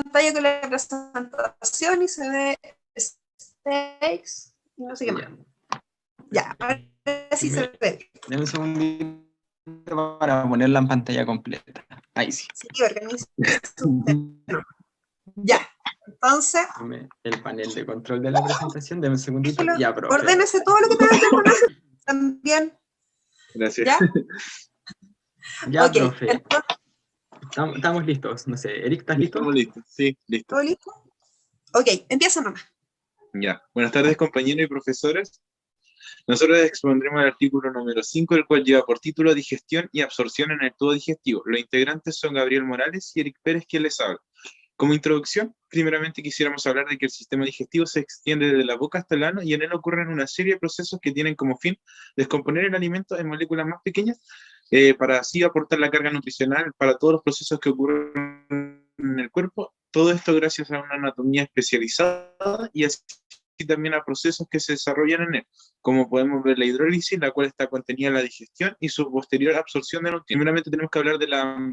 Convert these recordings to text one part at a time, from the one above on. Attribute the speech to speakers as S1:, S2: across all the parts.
S1: pantalla con la presentación y se ve stakes y no sé qué más. Ya, ahora sí se ve.
S2: Dame un segundito para ponerla en pantalla completa. Ahí sí.
S1: Sí, organiza usted. Ya, entonces.
S2: El panel de control de la presentación. Dame un segundito.
S1: Déjelo,
S2: Ya, profe.
S1: ordénese todo lo que tenga que poner también.
S3: Gracias.
S1: ¿Ya?
S2: Ya,
S1: Ok,
S2: profe.
S1: entonces,
S2: Estamos listos. No sé, Eric, ¿estás listo?
S3: Estamos listos, sí, listo.
S1: ¿todo listo? Ok, empieza nomás.
S3: Ya. Buenas tardes, compañeros y profesores. Nosotros expondremos el artículo número 5, el cual lleva por título Digestión y absorción en el tubo digestivo. Los integrantes son Gabriel Morales y Eric Pérez, quien les habla. Como introducción, primeramente quisiéramos hablar de que el sistema digestivo se extiende desde la boca hasta el ano y en él ocurren una serie de procesos que tienen como fin descomponer el alimento en moléculas más pequeñas para así aportar la carga nutricional para todos los procesos que ocurren en el cuerpo. Todo esto gracias a una anatomía especializada y así también a procesos que se desarrollan en él, como podemos ver la hidrólisis, la cual está contenida en la digestión y su posterior absorción de nutrientes. Primeramente tenemos que hablar de la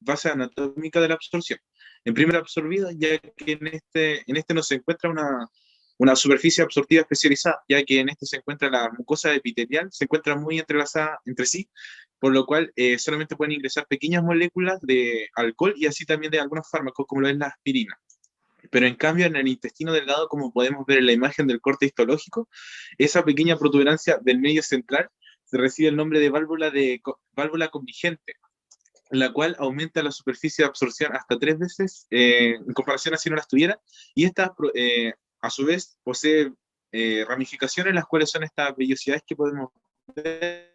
S3: base anatómica de la absorción. En primera absorbida, ya que en este no se encuentra una superficie absortiva especializada, ya que en este se encuentra la mucosa epitelial, se encuentra muy entrelazada entre sí, por lo cual solamente pueden ingresar pequeñas moléculas de alcohol y así también de algunos fármacos, como lo es la aspirina. Pero en cambio, en el intestino delgado, como podemos ver en la imagen del corte histológico, esa pequeña protuberancia del medio central se recibe el nombre de válvula convergente, la cual aumenta la superficie de absorción hasta 3 veces en comparación a si no las tuviera, y esta a su vez posee ramificaciones, las cuales son estas vellosidades que podemos ver,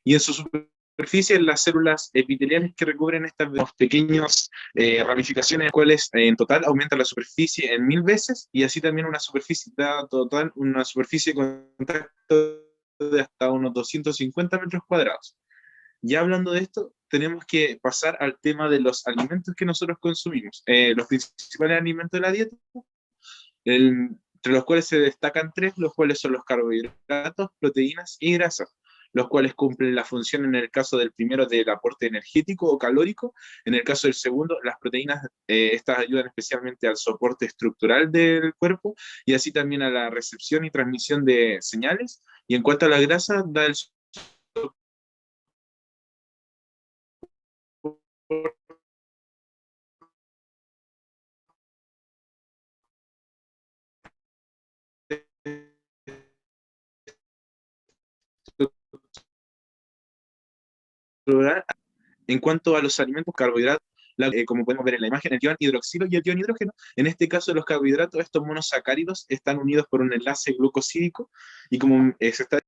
S3: y en su superficie las células epiteliales que recubren estas pequeñas ramificaciones, las cuales en total aumentan la superficie en 1000 veces, y así también una superficie total, una superficie de contacto de hasta unos 250 metros cuadrados. Ya hablando de esto, tenemos que pasar al tema de los alimentos que nosotros consumimos. Los principales alimentos de la dieta, entre los cuales se destacan tres, los cuales son los carbohidratos, proteínas y grasas, los cuales cumplen la función en el caso del primero del aporte energético o calórico, en el caso del segundo, las proteínas, estas ayudan especialmente al soporte estructural del cuerpo y así también a la recepción y transmisión de señales, y en cuanto a la grasa, da el En cuanto a los alimentos carbohidratos, como podemos ver en la imagen, el ion hidroxilo y el ion hidrógeno, en este caso los carbohidratos, estos monosacáridos, están unidos por un enlace glucosídico y como se está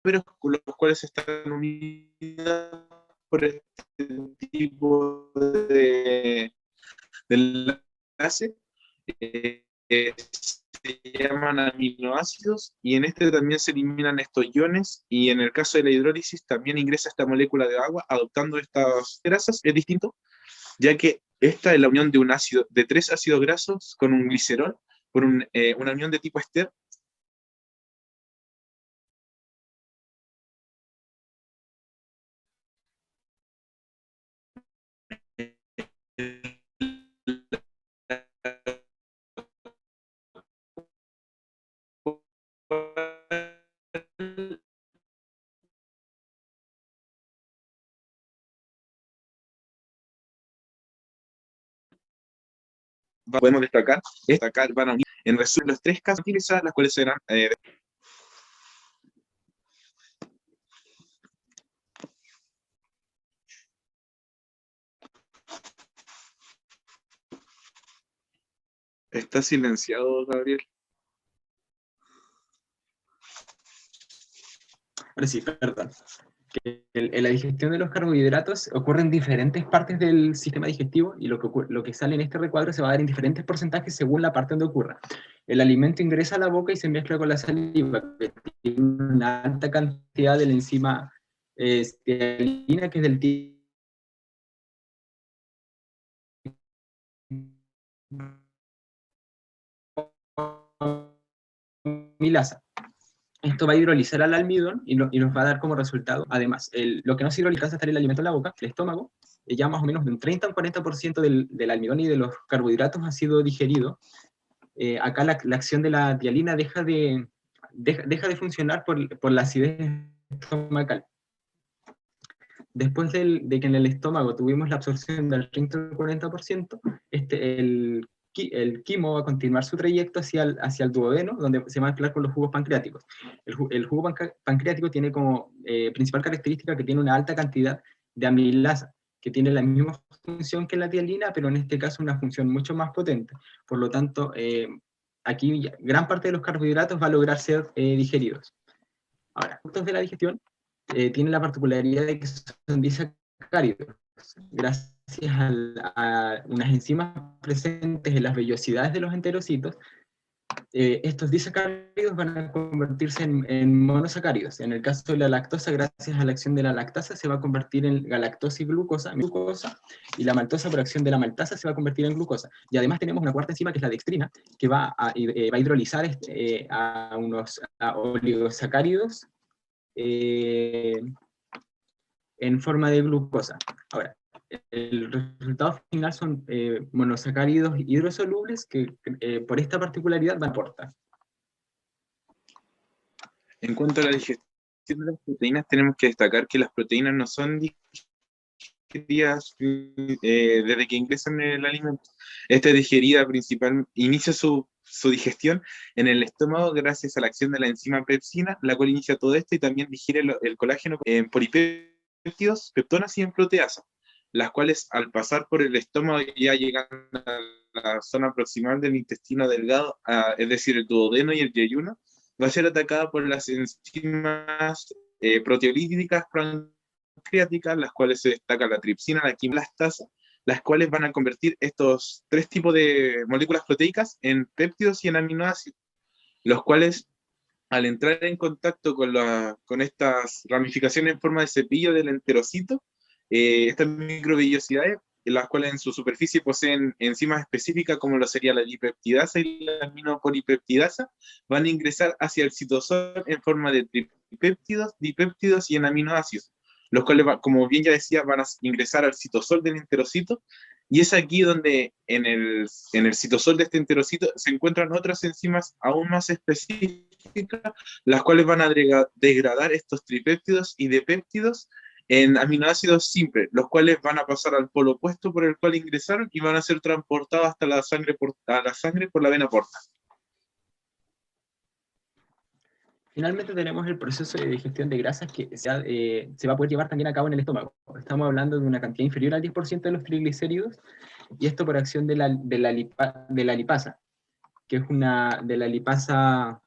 S3: pero con los cuales están unidos por este tipo de enlace, se llaman aminoácidos, y en este también se eliminan estos iones, y en el caso de la hidrólisis también ingresa esta molécula de agua adoptando estas grasas. Es distinto, ya que esta es la unión de un ácido, de 3 ácidos grasos con un glicerol, por una unión de tipo ester. Podemos destacar, van a unir en resumen los tres casos utilizadas, las cuales serán está silenciado, Gabriel.
S2: Ahora sí, perdón. la digestión de los carbohidratos ocurre en diferentes partes del sistema digestivo y lo que sale en este recuadro se va a dar en diferentes porcentajes según la parte donde ocurra. El alimento ingresa a la boca y se mezcla con la saliva, que tiene una alta cantidad de la enzima stearina, que es del tipo milasa. Esto va a hidrolizar al almidón y nos va a dar como resultado, además, lo que no se hidroliza hasta el alimento en la boca, el estómago, ya más o menos de un 30 a un 40% del almidón y de los carbohidratos ha sido digerido. Acá la acción de la tialina deja de funcionar por la acidez estomacal. Después de que en el estómago tuvimos la absorción del 30 al 40%, el quimo va a continuar su trayecto hacia el duodeno, donde se va a mezclar con los jugos pancreáticos. El jugo pancreático tiene como principal característica que tiene una alta cantidad de amilasa, que tiene la misma función que la tialina, pero en este caso una función mucho más potente. Por lo tanto, aquí gran parte de los carbohidratos va a lograr ser digeridos. Ahora, productos de la digestión tienen la particularidad de que son disacáridos. Gracias a unas enzimas presentes en las vellosidades de los enterocitos, estos disacáridos van a convertirse en monosacáridos. En el caso de la lactosa, gracias a la acción de la lactasa, se va a convertir en galactosa y glucosa, y la maltosa por acción de la maltasa se va a convertir en glucosa. Y además tenemos una cuarta enzima, que es la dextrina, que va a hidrolizar a unos oligosacáridos en forma de glucosa. Ahora, el resultado final son monosacáridos hidrosolubles que por esta particularidad van a aportar.
S3: En cuanto a la digestión de las proteínas, tenemos que destacar que las proteínas no son digeridas desde que ingresan en el alimento. Esta digerida inicia su digestión en el estómago gracias a la acción de la enzima pepsina, la cual inicia todo esto y también digiere el colágeno en polipéptidos, peptonas y en proteasa, las cuales al pasar por el estómago ya llegan a la zona proximal del intestino delgado, es decir, el duodeno y el yeyuno, va a ser atacada por las enzimas proteolíticas pancreáticas, las cuales se destaca la tripsina, la quimlastasa, las cuales van a convertir estos tres tipos de moléculas proteicas en péptidos y en aminoácidos, los cuales al entrar en contacto con estas ramificaciones en forma de cepillo del enterocito, estas microvellosidades, las cuales en su superficie poseen enzimas específicas como lo sería la dipeptidasa y la aminopolipeptidasa, van a ingresar hacia el citosol en forma de tripéptidos, dipéptidos y en aminoácidos, los cuales, como bien ya decía, van a ingresar al citosol del enterocito, y es aquí donde en el citosol de este enterocito se encuentran otras enzimas aún más específicas, las cuales van a degradar estos tripéptidos y dipéptidos en aminoácidos simples, los cuales van a pasar al polo opuesto por el cual ingresaron y van a ser transportados hasta la sangre por la vena porta.
S2: Finalmente tenemos el proceso de digestión de grasas que se va a poder llevar también a cabo en el estómago. Estamos hablando de una cantidad inferior al 10% de los triglicéridos, y esto por acción de la lipasa, que es de la lipasa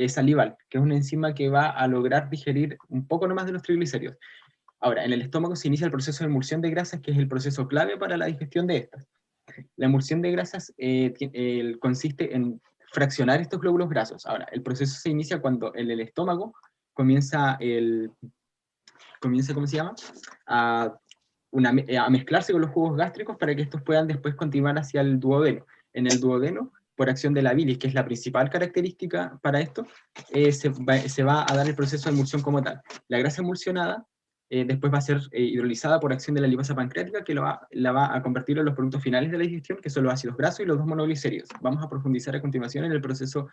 S2: salival, que es una enzima que va a lograr digerir un poco nomás de los triglicéridos. Ahora, en el estómago se inicia el proceso de emulsión de grasas, que es el proceso clave para la digestión de estas. La emulsión de grasas consiste en fraccionar estos glóbulos grasos. Ahora, el proceso se inicia cuando en el estómago comienza, ¿cómo se llama? A mezclarse con los jugos gástricos para que estos puedan después continuar hacia el duodeno. En el duodeno, por acción de la bilis, que es la principal característica para esto, se va a dar el proceso de emulsión como tal. La grasa emulsionada después va a ser hidrolizada por acción de la lipasa pancreática, que la va a convertir en los productos finales de la digestión, que son los ácidos grasos y los 2-monoglicéridos. Vamos a profundizar a continuación en el proceso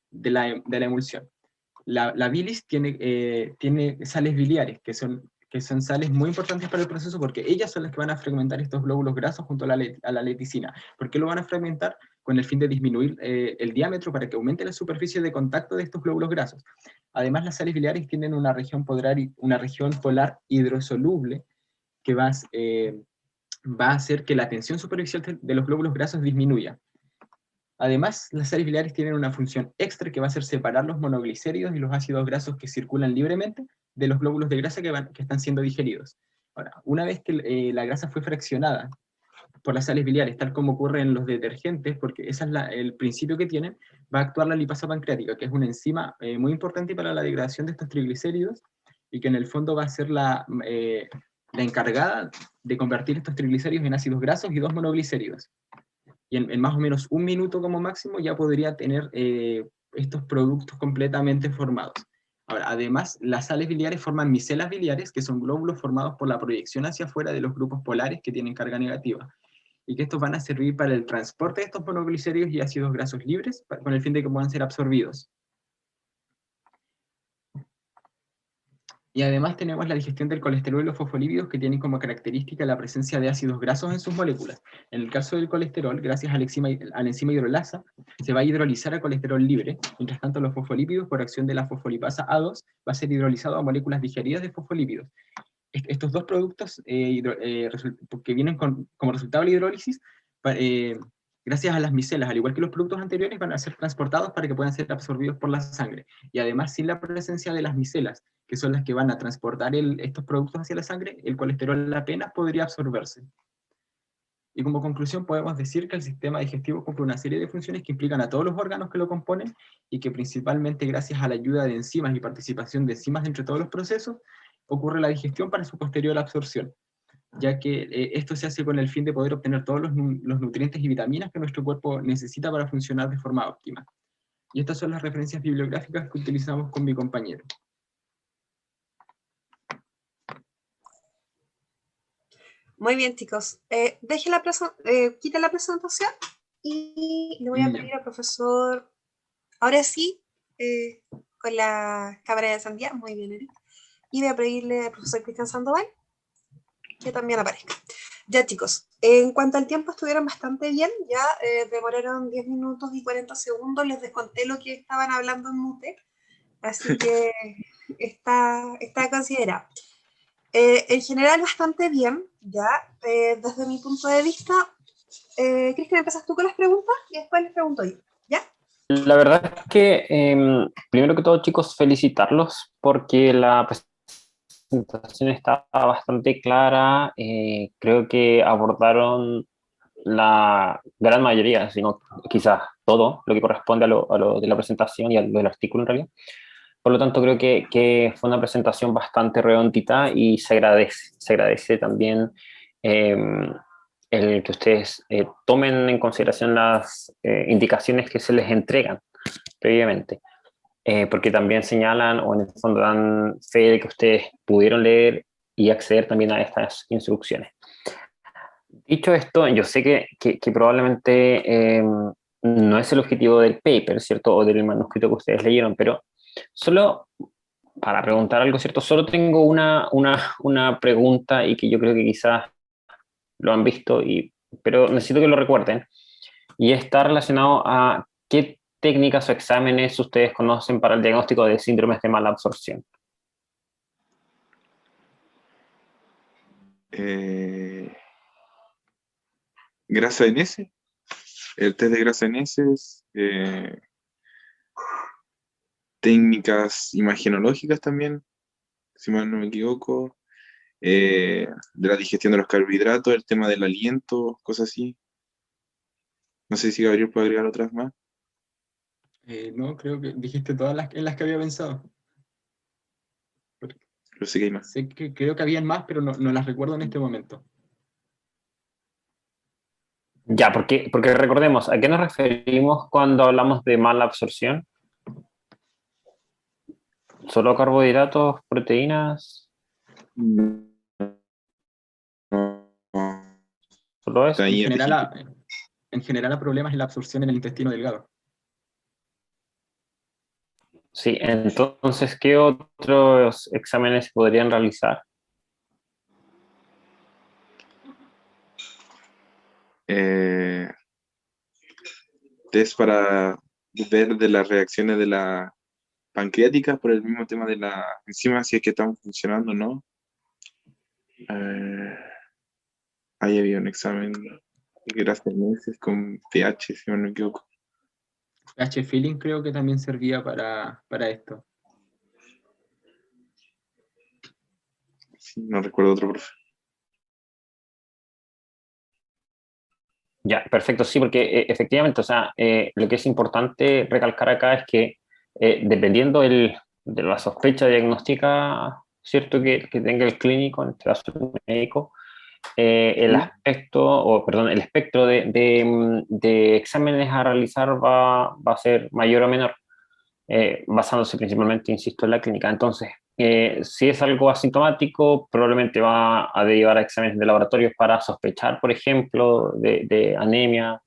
S2: de la emulsión. La bilis tiene sales biliares, que son sales muy importantes para el proceso, porque ellas son las que van a fragmentar estos glóbulos grasos junto a la leticina. ¿Por qué lo van a fragmentar? Con el fin de disminuir el diámetro para que aumente la superficie de contacto de estos glóbulos grasos. Además, las sales biliares tienen una región polar hidrosoluble que va a hacer que la tensión superficial de los glóbulos grasos disminuya. Además, las sales biliares tienen una función extra que va a ser separar los monoglicéridos y los ácidos grasos que circulan libremente de los glóbulos de grasa que están siendo digeridos. Ahora, una vez que la grasa fue fraccionada por las sales biliares, tal como ocurre en los detergentes, porque ese es el principio que tienen, va a actuar la lipasa pancreática, que es una enzima muy importante para la degradación de estos triglicéridos y que en el fondo va a ser la encargada de convertir estos triglicéridos en ácidos grasos y 2 monoglicéridos. Y en más o menos 1 minuto como máximo ya podría tener estos productos completamente formados. Ahora, además, las sales biliares forman micelas biliares, que son glóbulos formados por la proyección hacia afuera de los grupos polares que tienen carga negativa, y que estos van a servir para el transporte de estos monoglicéridos y ácidos grasos libres con el fin de que puedan ser absorbidos. Y además tenemos la digestión del colesterol y los fosfolípidos, que tienen como característica la presencia de ácidos grasos en sus moléculas. En el caso del colesterol, gracias a la enzima hidrolasa, se va a hidrolizar a colesterol libre, mientras tanto los fosfolípidos, por acción de la fosfolipasa A2, va a ser hidrolizado a moléculas digeridas de fosfolípidos. Estos dos productos que vienen como resultado de la hidrólisis, gracias a las micelas, al igual que los productos anteriores, van a ser transportados para que puedan ser absorbidos por la sangre. Y además, sin la presencia de las micelas, que son las que van a transportar estos productos hacia la sangre, el colesterol apenas podría absorberse. Y como conclusión podemos decir que el sistema digestivo cumple una serie de funciones que implican a todos los órganos que lo componen y que principalmente gracias a la ayuda de enzimas y participación de enzimas entre todos los procesos, ocurre la digestión para su posterior absorción, ya que esto se hace con el fin de poder obtener todos los nutrientes y vitaminas que nuestro cuerpo necesita para funcionar de forma óptima. Y estas son las referencias bibliográficas que utilizamos con mi compañero.
S1: Muy bien, chicos. Quita la presentación y le voy a pedir al profesor, ahora sí, con la cámara de Santiago, muy bien, Eric. Y voy a pedirle al profesor Cristian Sandoval que también aparezca. Ya, chicos, en cuanto al tiempo estuvieron bastante bien, ya demoraron 10 minutos y 40 segundos, les desconté lo que estaban hablando en mute, así que está considerado. En general bastante bien, ya, desde mi punto de vista. Cristian, ¿empezas tú con las preguntas? Y después les pregunto yo, ¿ya?
S4: La verdad es que, primero que todo, chicos, felicitarlos porque la presentación está bastante clara. Creo que abordaron la gran mayoría, si no quizás todo, lo que corresponde a lo de la presentación y a lo del artículo en realidad. Por lo tanto, creo que fue una presentación bastante redondita y se agradece también el que ustedes tomen en consideración las indicaciones que se les entregan previamente, porque también señalan o en el fondo dan fe de que ustedes pudieron leer y acceder también a estas instrucciones. Dicho esto, yo sé que probablemente no es el objetivo del paper, ¿cierto? O del manuscrito que ustedes leyeron, pero solo para preguntar algo, ¿cierto? Solo tengo una pregunta y que yo creo que quizás lo han visto, pero necesito que lo recuerden. Y está relacionado a qué técnicas o exámenes ustedes conocen para el diagnóstico de síndromes de mala absorción.
S3: Grasa en S, el test de grasa en heces, técnicas imagenológicas también, si mal no me equivoco, de la digestión de los carbohidratos, el tema del aliento, cosas así. No sé si Gabriel puede agregar otras más.
S2: No, creo que dijiste todas en las que había pensado.
S3: Pero sí que hay más.
S2: Sé que creo que habían más, pero no las recuerdo en este momento.
S4: Ya, porque recordemos, ¿a qué nos referimos cuando hablamos de mala absorción? ¿Solo carbohidratos, proteínas? ¿Solo eso?
S2: En general, a problemas en la absorción en el intestino delgado.
S4: Sí, entonces, ¿qué otros exámenes se podrían realizar?
S3: Test para ver de las reacciones de la pancreática por el mismo tema de la enzima, si es que están funcionando o no. Ahí había un examen de grasa en heces con pH, si no me equivoco.
S2: H-Feeling creo que también servía para esto.
S3: Sí, no recuerdo otro, profe.
S4: Ya, perfecto, sí, porque efectivamente, o sea, lo que es importante recalcar acá es que dependiendo de la sospecha diagnóstica, ¿cierto? Que tenga el clínico, en este caso el médico, el
S3: ¿Sí?
S4: aspecto, o perdón, el espectro de exámenes a realizar va a ser mayor o menor, basándose principalmente, insisto, en la clínica. Entonces, si es algo asintomático, probablemente va a derivar a exámenes de laboratorios para sospechar, por ejemplo, de anemia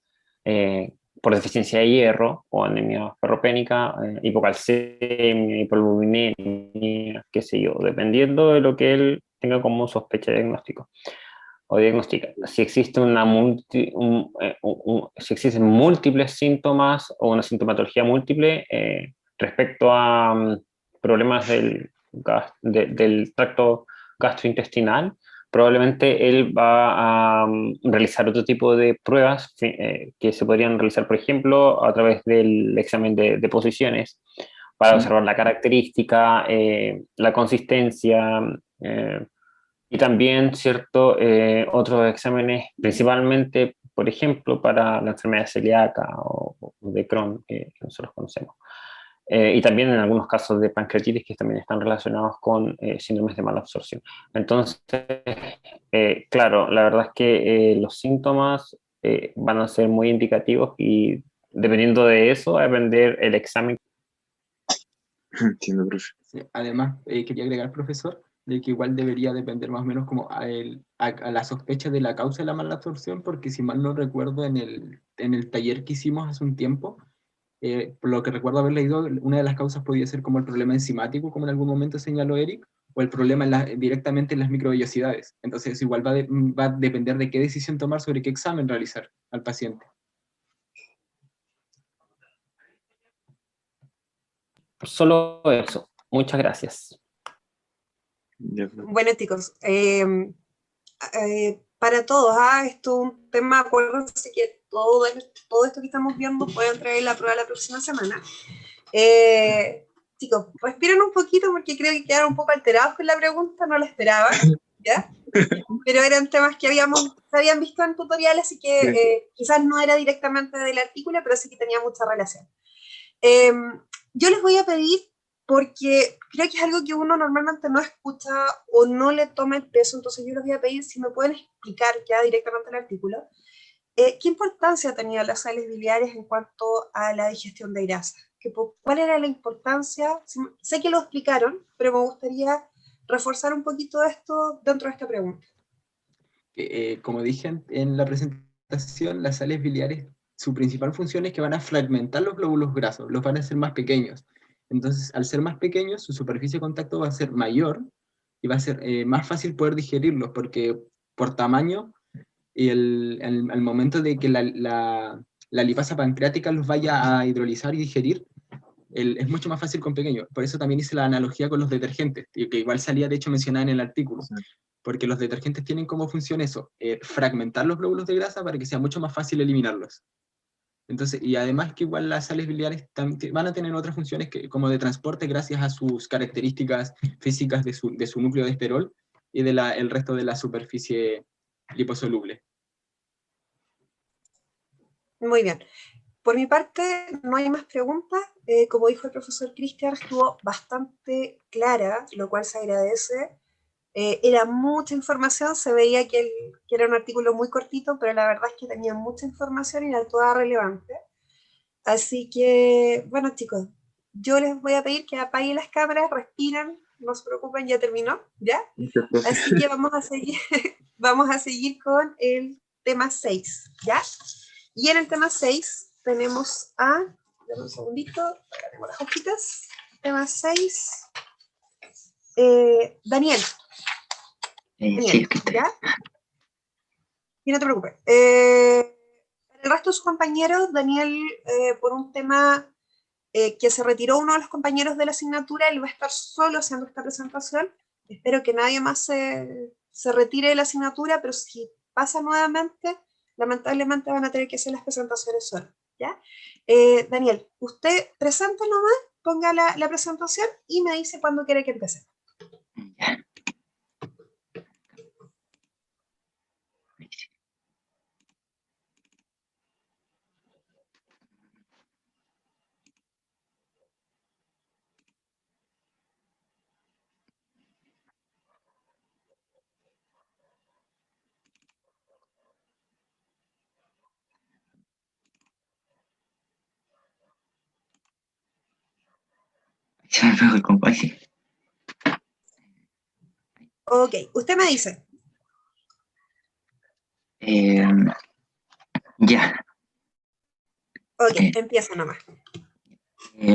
S4: por deficiencia de hierro o anemia ferropénica, hipocalcemia, hipoalbuminemia, qué sé yo, dependiendo de lo que él tenga como sospecha de diagnóstico o diagnostica. Si existe si existen múltiples síntomas o una sintomatología múltiple respecto a problemas del tracto gastrointestinal, probablemente él va a realizar otro tipo de pruebas que se podrían realizar, por ejemplo, a través del examen de posiciones, para observar la característica, la consistencia, y también, ¿cierto? Otros exámenes, principalmente, por ejemplo, para la enfermedad celíaca o de Crohn, que nosotros conocemos. Y también en algunos casos de pancreatitis que también están relacionados con síndromes de mala absorción. Entonces, claro, la verdad es que los síntomas van a ser muy indicativos y dependiendo de eso, va a depender el examen.
S3: Entiendo, profe.
S2: Sí, además, quería agregar, profesor, de que igual debería depender más o menos como a la sospecha de la causa de la mala absorción, porque si mal no recuerdo, en el taller que hicimos hace un tiempo, por lo que recuerdo haber leído, una de las causas podía ser como el problema enzimático, como en algún momento señaló Eric, o el problema directamente en las microvellosidades. Entonces, igual va a depender de qué decisión tomar sobre qué examen realizar al paciente.
S4: Solo eso. Muchas gracias.
S3: Ya, profe.
S1: Bueno, chicos, para todos, esto es un tema, acuérdense que todo esto que estamos viendo puede entrar en la prueba la próxima semana. Chicos, respiren un poquito porque creo que quedaron un poco alterados con la pregunta, no la esperaban, ¿ya? Pero eran temas que se habían visto en tutoriales, así que quizás no era directamente del artículo, pero sí que tenía mucha relación. Yo les voy a pedir, porque creo que es algo que uno normalmente no escucha o no le toma el peso, entonces yo les voy a pedir si me pueden explicar ya directamente el artículo, ¿qué importancia tenían las sales biliares en cuanto a la digestión de grasa? ¿Cuál era la importancia? Sé que lo explicaron, pero me gustaría reforzar un poquito esto dentro de esta pregunta.
S2: Como dije en la presentación, las sales biliares, su principal función es que van a fragmentar los glóbulos grasos, los van a hacer más pequeños. Entonces, al ser más pequeños, su superficie de contacto va a ser mayor y va a ser más fácil poder digerirlos, porque por tamaño y al momento de que la lipasa pancreática los vaya a hidrolizar y digerir, es mucho más fácil con pequeños. Por eso también hice la analogía con los detergentes, que igual salía de hecho mencionada en el artículo.
S3: Sí.
S2: Porque los detergentes tienen como función eso, fragmentar los glóbulos de grasa para que sea mucho más fácil eliminarlos. Entonces, y además que igual las sales biliares van a tener otras funciones como de transporte gracias a sus características físicas de su núcleo de esterol y el resto de la superficie liposoluble.
S1: Muy bien. Por mi parte, no hay más preguntas. Como dijo el profesor Cristian, estuvo bastante clara, lo cual se agradece. Era mucha información, se veía que era un artículo muy cortito, pero la verdad es que tenía mucha información y era toda relevante. Así que, bueno chicos, yo les voy a pedir que apaguen las cámaras, respiren, no se preocupen, ya terminó, ¿ya?
S3: Gracias, profe.
S1: Así que vamos a seguir, vamos a seguir con el tema 6, ¿ya? Y en el tema 6 tenemos dame un segundito, acá tengo las hojitas. Tema 6, Daniel.
S5: Sí, aquí estoy.
S1: ¿Ya? Y no te preocupes. El resto de sus compañeros, Daniel, por un tema que se retiró uno de los compañeros de la asignatura, él va a estar solo haciendo esta presentación. Espero que nadie más se retire de la asignatura, pero si pasa nuevamente, lamentablemente van a tener que hacer las presentaciones solos, ¿ya? Daniel, usted presente nomás, ponga la presentación y me dice cuándo quiere que empiece.
S5: Ya. Se me pegó el compás.
S1: Ok, usted me dice.
S5: Ya.
S1: Ok, empieza nomás.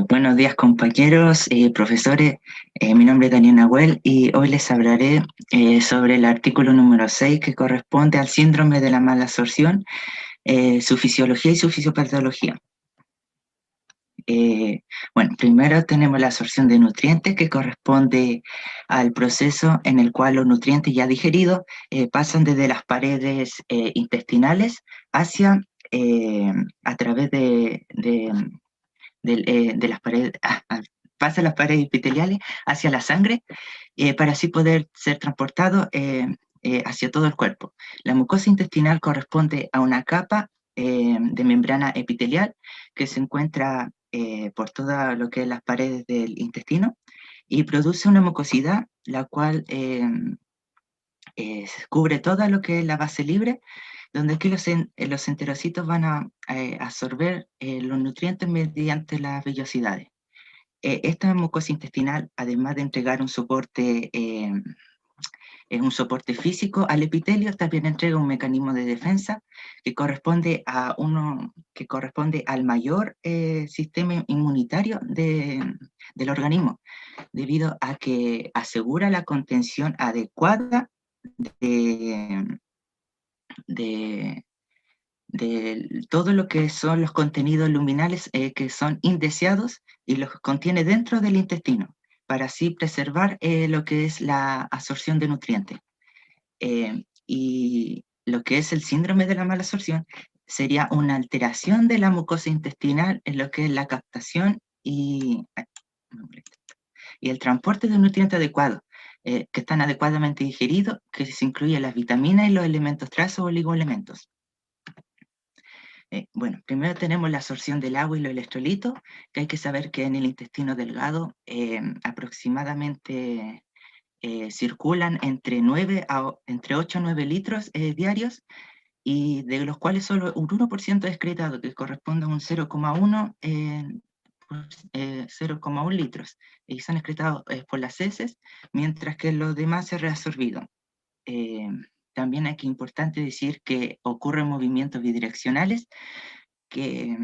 S5: Buenos días, compañeros, profesores. Mi nombre es Daniel Nahuel y hoy les hablaré sobre el artículo número 6 que corresponde al síndrome de la malabsorción, su fisiología y su fisiopatología. Bueno, primero tenemos la absorción de nutrientes, que corresponde al proceso en el cual los nutrientes ya digeridos pasan desde las paredes intestinales hacia, a través de las paredes, pasa las paredes epiteliales hacia la sangre para así poder ser transportado hacia todo el cuerpo. La mucosa intestinal corresponde a una capa de membrana epitelial que se encuentra por todo lo que es las paredes del intestino y produce una mucosidad la cual cubre todo lo que es la base libre, donde aquí los enterocitos van a absorber los nutrientes mediante las vellosidades. Esta mucosa intestinal, además de entregar un soporte físico al epitelio, también entrega un mecanismo de defensa que corresponde al mayor sistema inmunitario del organismo, debido a que asegura la contención adecuada de todo lo que son los contenidos luminales que son indeseados y los contiene dentro del intestino, para así preservar lo que es la absorción de nutrientes. Y lo que es el síndrome de la malabsorción sería una alteración de la mucosa intestinal en lo que es la captación y el transporte de nutrientes adecuados, que están adecuadamente digeridos, que se incluyen las vitaminas y los elementos traza o oligoelementos. Bueno, primero tenemos la absorción del agua y los electrolitos, que hay que saber que en el intestino delgado aproximadamente circulan entre 8 a 9 litros diarios, y de los cuales solo un 1% es excretado, que corresponde a un 0,1 litros, y son excretados por las heces, mientras que los demás es reabsorbido. También es importante decir que ocurren movimientos bidireccionales, que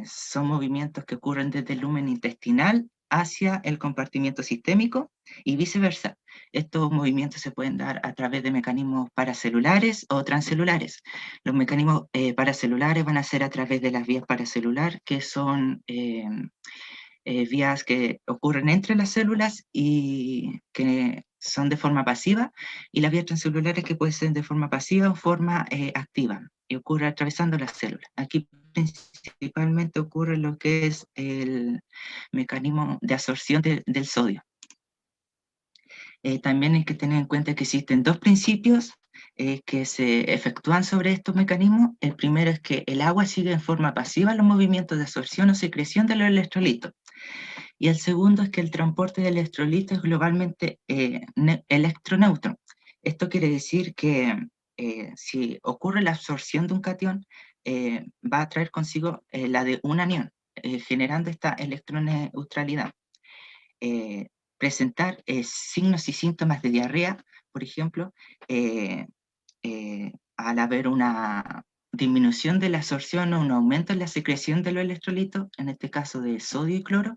S5: son movimientos que ocurren desde el lumen intestinal hacia el compartimiento sistémico y viceversa. Estos movimientos se pueden dar a través de mecanismos paracelulares o transcelulares. Los mecanismos paracelulares van a ser a través de las vías paracelular, que son vías que ocurren entre las células y que son de forma pasiva, y las vías transcelulares que pueden ser de forma pasiva o forma activa, y ocurre atravesando las células. Aquí principalmente ocurre lo que es el mecanismo de absorción del sodio. También hay que tener en cuenta que existen dos principios que se efectúan sobre estos mecanismos. El primero es que el agua sigue en forma pasiva los movimientos de absorción o secreción de los electrolitos. Y el segundo es que el transporte de electrolitos es globalmente electroneutro. Esto quiere decir que si ocurre la absorción de un catión, va a traer consigo la de un anión, generando esta electroneutralidad. Presentar signos y síntomas de diarrea, por ejemplo, al haber una disminución de la absorción o un aumento en la secreción de los electrolitos, en este caso de sodio y cloro,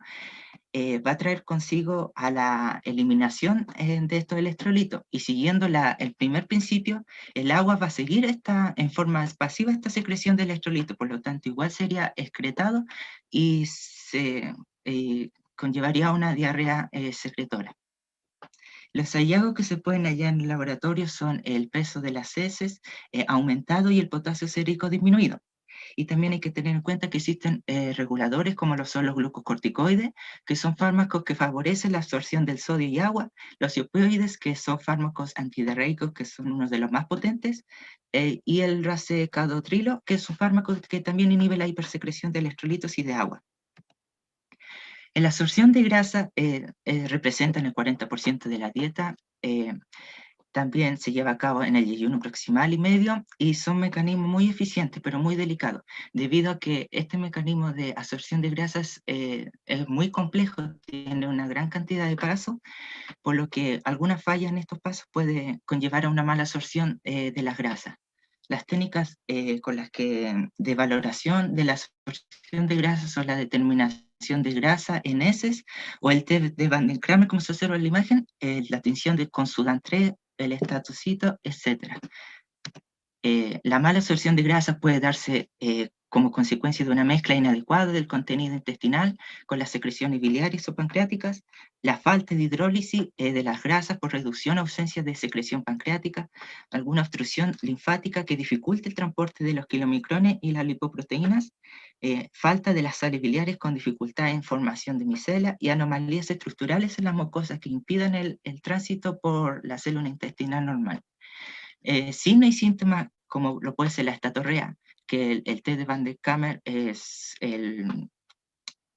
S5: va a traer consigo a la eliminación de estos electrolitos. Y siguiendo el primer principio, el agua va a seguir en forma pasiva esta secreción de electrolitos, por lo tanto igual sería excretado y se conllevaría una diarrea secretora. Los hallazgos que se pueden hallar en el laboratorio son el peso de las heces aumentado y el potasio sérico disminuido. Y también hay que tener en cuenta que existen reguladores como lo son los glucocorticoides, que son fármacos que favorecen la absorción del sodio y agua, los opioides, que son fármacos antidiarreicos, que son uno de los más potentes, y el racecadotrilo, que es un fármaco que también inhibe la hipersecreción de electrolitos y de agua. En la absorción de grasa representan el 40% de la dieta, también se lleva a cabo en el ayuno proximal y medio, y son mecanismos muy eficientes, pero muy delicados, debido a que este mecanismo de absorción de grasas es muy complejo, tiene una gran cantidad de pasos, por lo que alguna falla en estos pasos puede conllevar a una mala absorción de las grasas. Las técnicas con las que de valoración de la absorción de grasas son la determinación de grasa en heces o el test de Van den Kramer, como se observa en la imagen, la tinción con Sudan 3, el estatocito, etc. La mala absorción de grasas puede darse como consecuencia de una mezcla inadecuada del contenido intestinal con las secreciones biliares o pancreáticas, la falta de hidrólisis de las grasas por reducción o ausencia de secreción pancreática, alguna obstrucción linfática que dificulte el transporte de los kilomicrones y las lipoproteínas, falta de las sales biliares con dificultad en formación de micela y anomalías estructurales en las mucosas que impidan el tránsito por la célula intestinal normal. Signos y síntomas, como lo puede ser la estatorrea, que el test de Van den Kramer es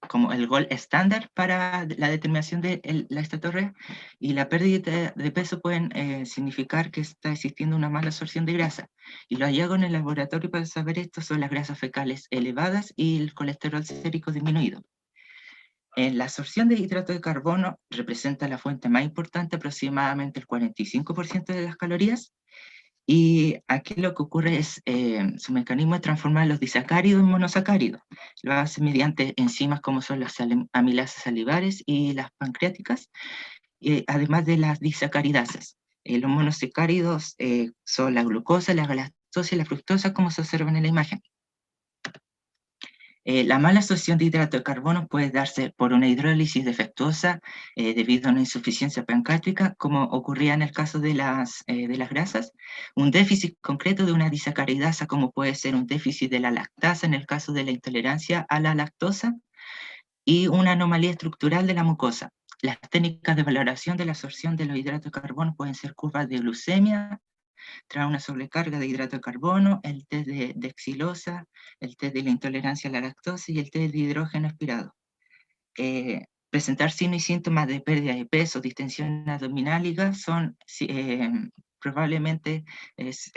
S5: como el gold estándar para la determinación de la estatorrea, y la pérdida de peso pueden significar que está existiendo una mala absorción de grasa. Y los hallazgos en el laboratorio para saber esto son las grasas fecales elevadas y el colesterol sérico disminuido. La absorción de hidrato de carbono representa la fuente más importante, aproximadamente el 45% de las calorías. Y aquí lo que ocurre es su mecanismo de transformar los disacáridos en monosacáridos. Lo hace mediante enzimas como son las amilasas salivares y las pancreáticas, además de las disacaridases. Los monosacáridos son la glucosa, la galactosa y la fructosa, como se observan en la imagen. La mala absorción de hidrato de carbono puede darse por una hidrólisis defectuosa debido a una insuficiencia pancreática, como ocurría en el caso de las grasas, un déficit concreto de una disacaridasa, como puede ser un déficit de la lactasa en el caso de la intolerancia a la lactosa, y una anomalía estructural de la mucosa. Las técnicas de valoración de la absorción de los hidratos de carbono pueden ser curvas de glucemia, tras una sobrecarga de hidrato de carbono, el test de xilosa, el test de la intolerancia a la lactosa y el test de hidrógeno aspirado. Presentar signos y síntomas de pérdida de peso, distensión abdominal y gas son probablemente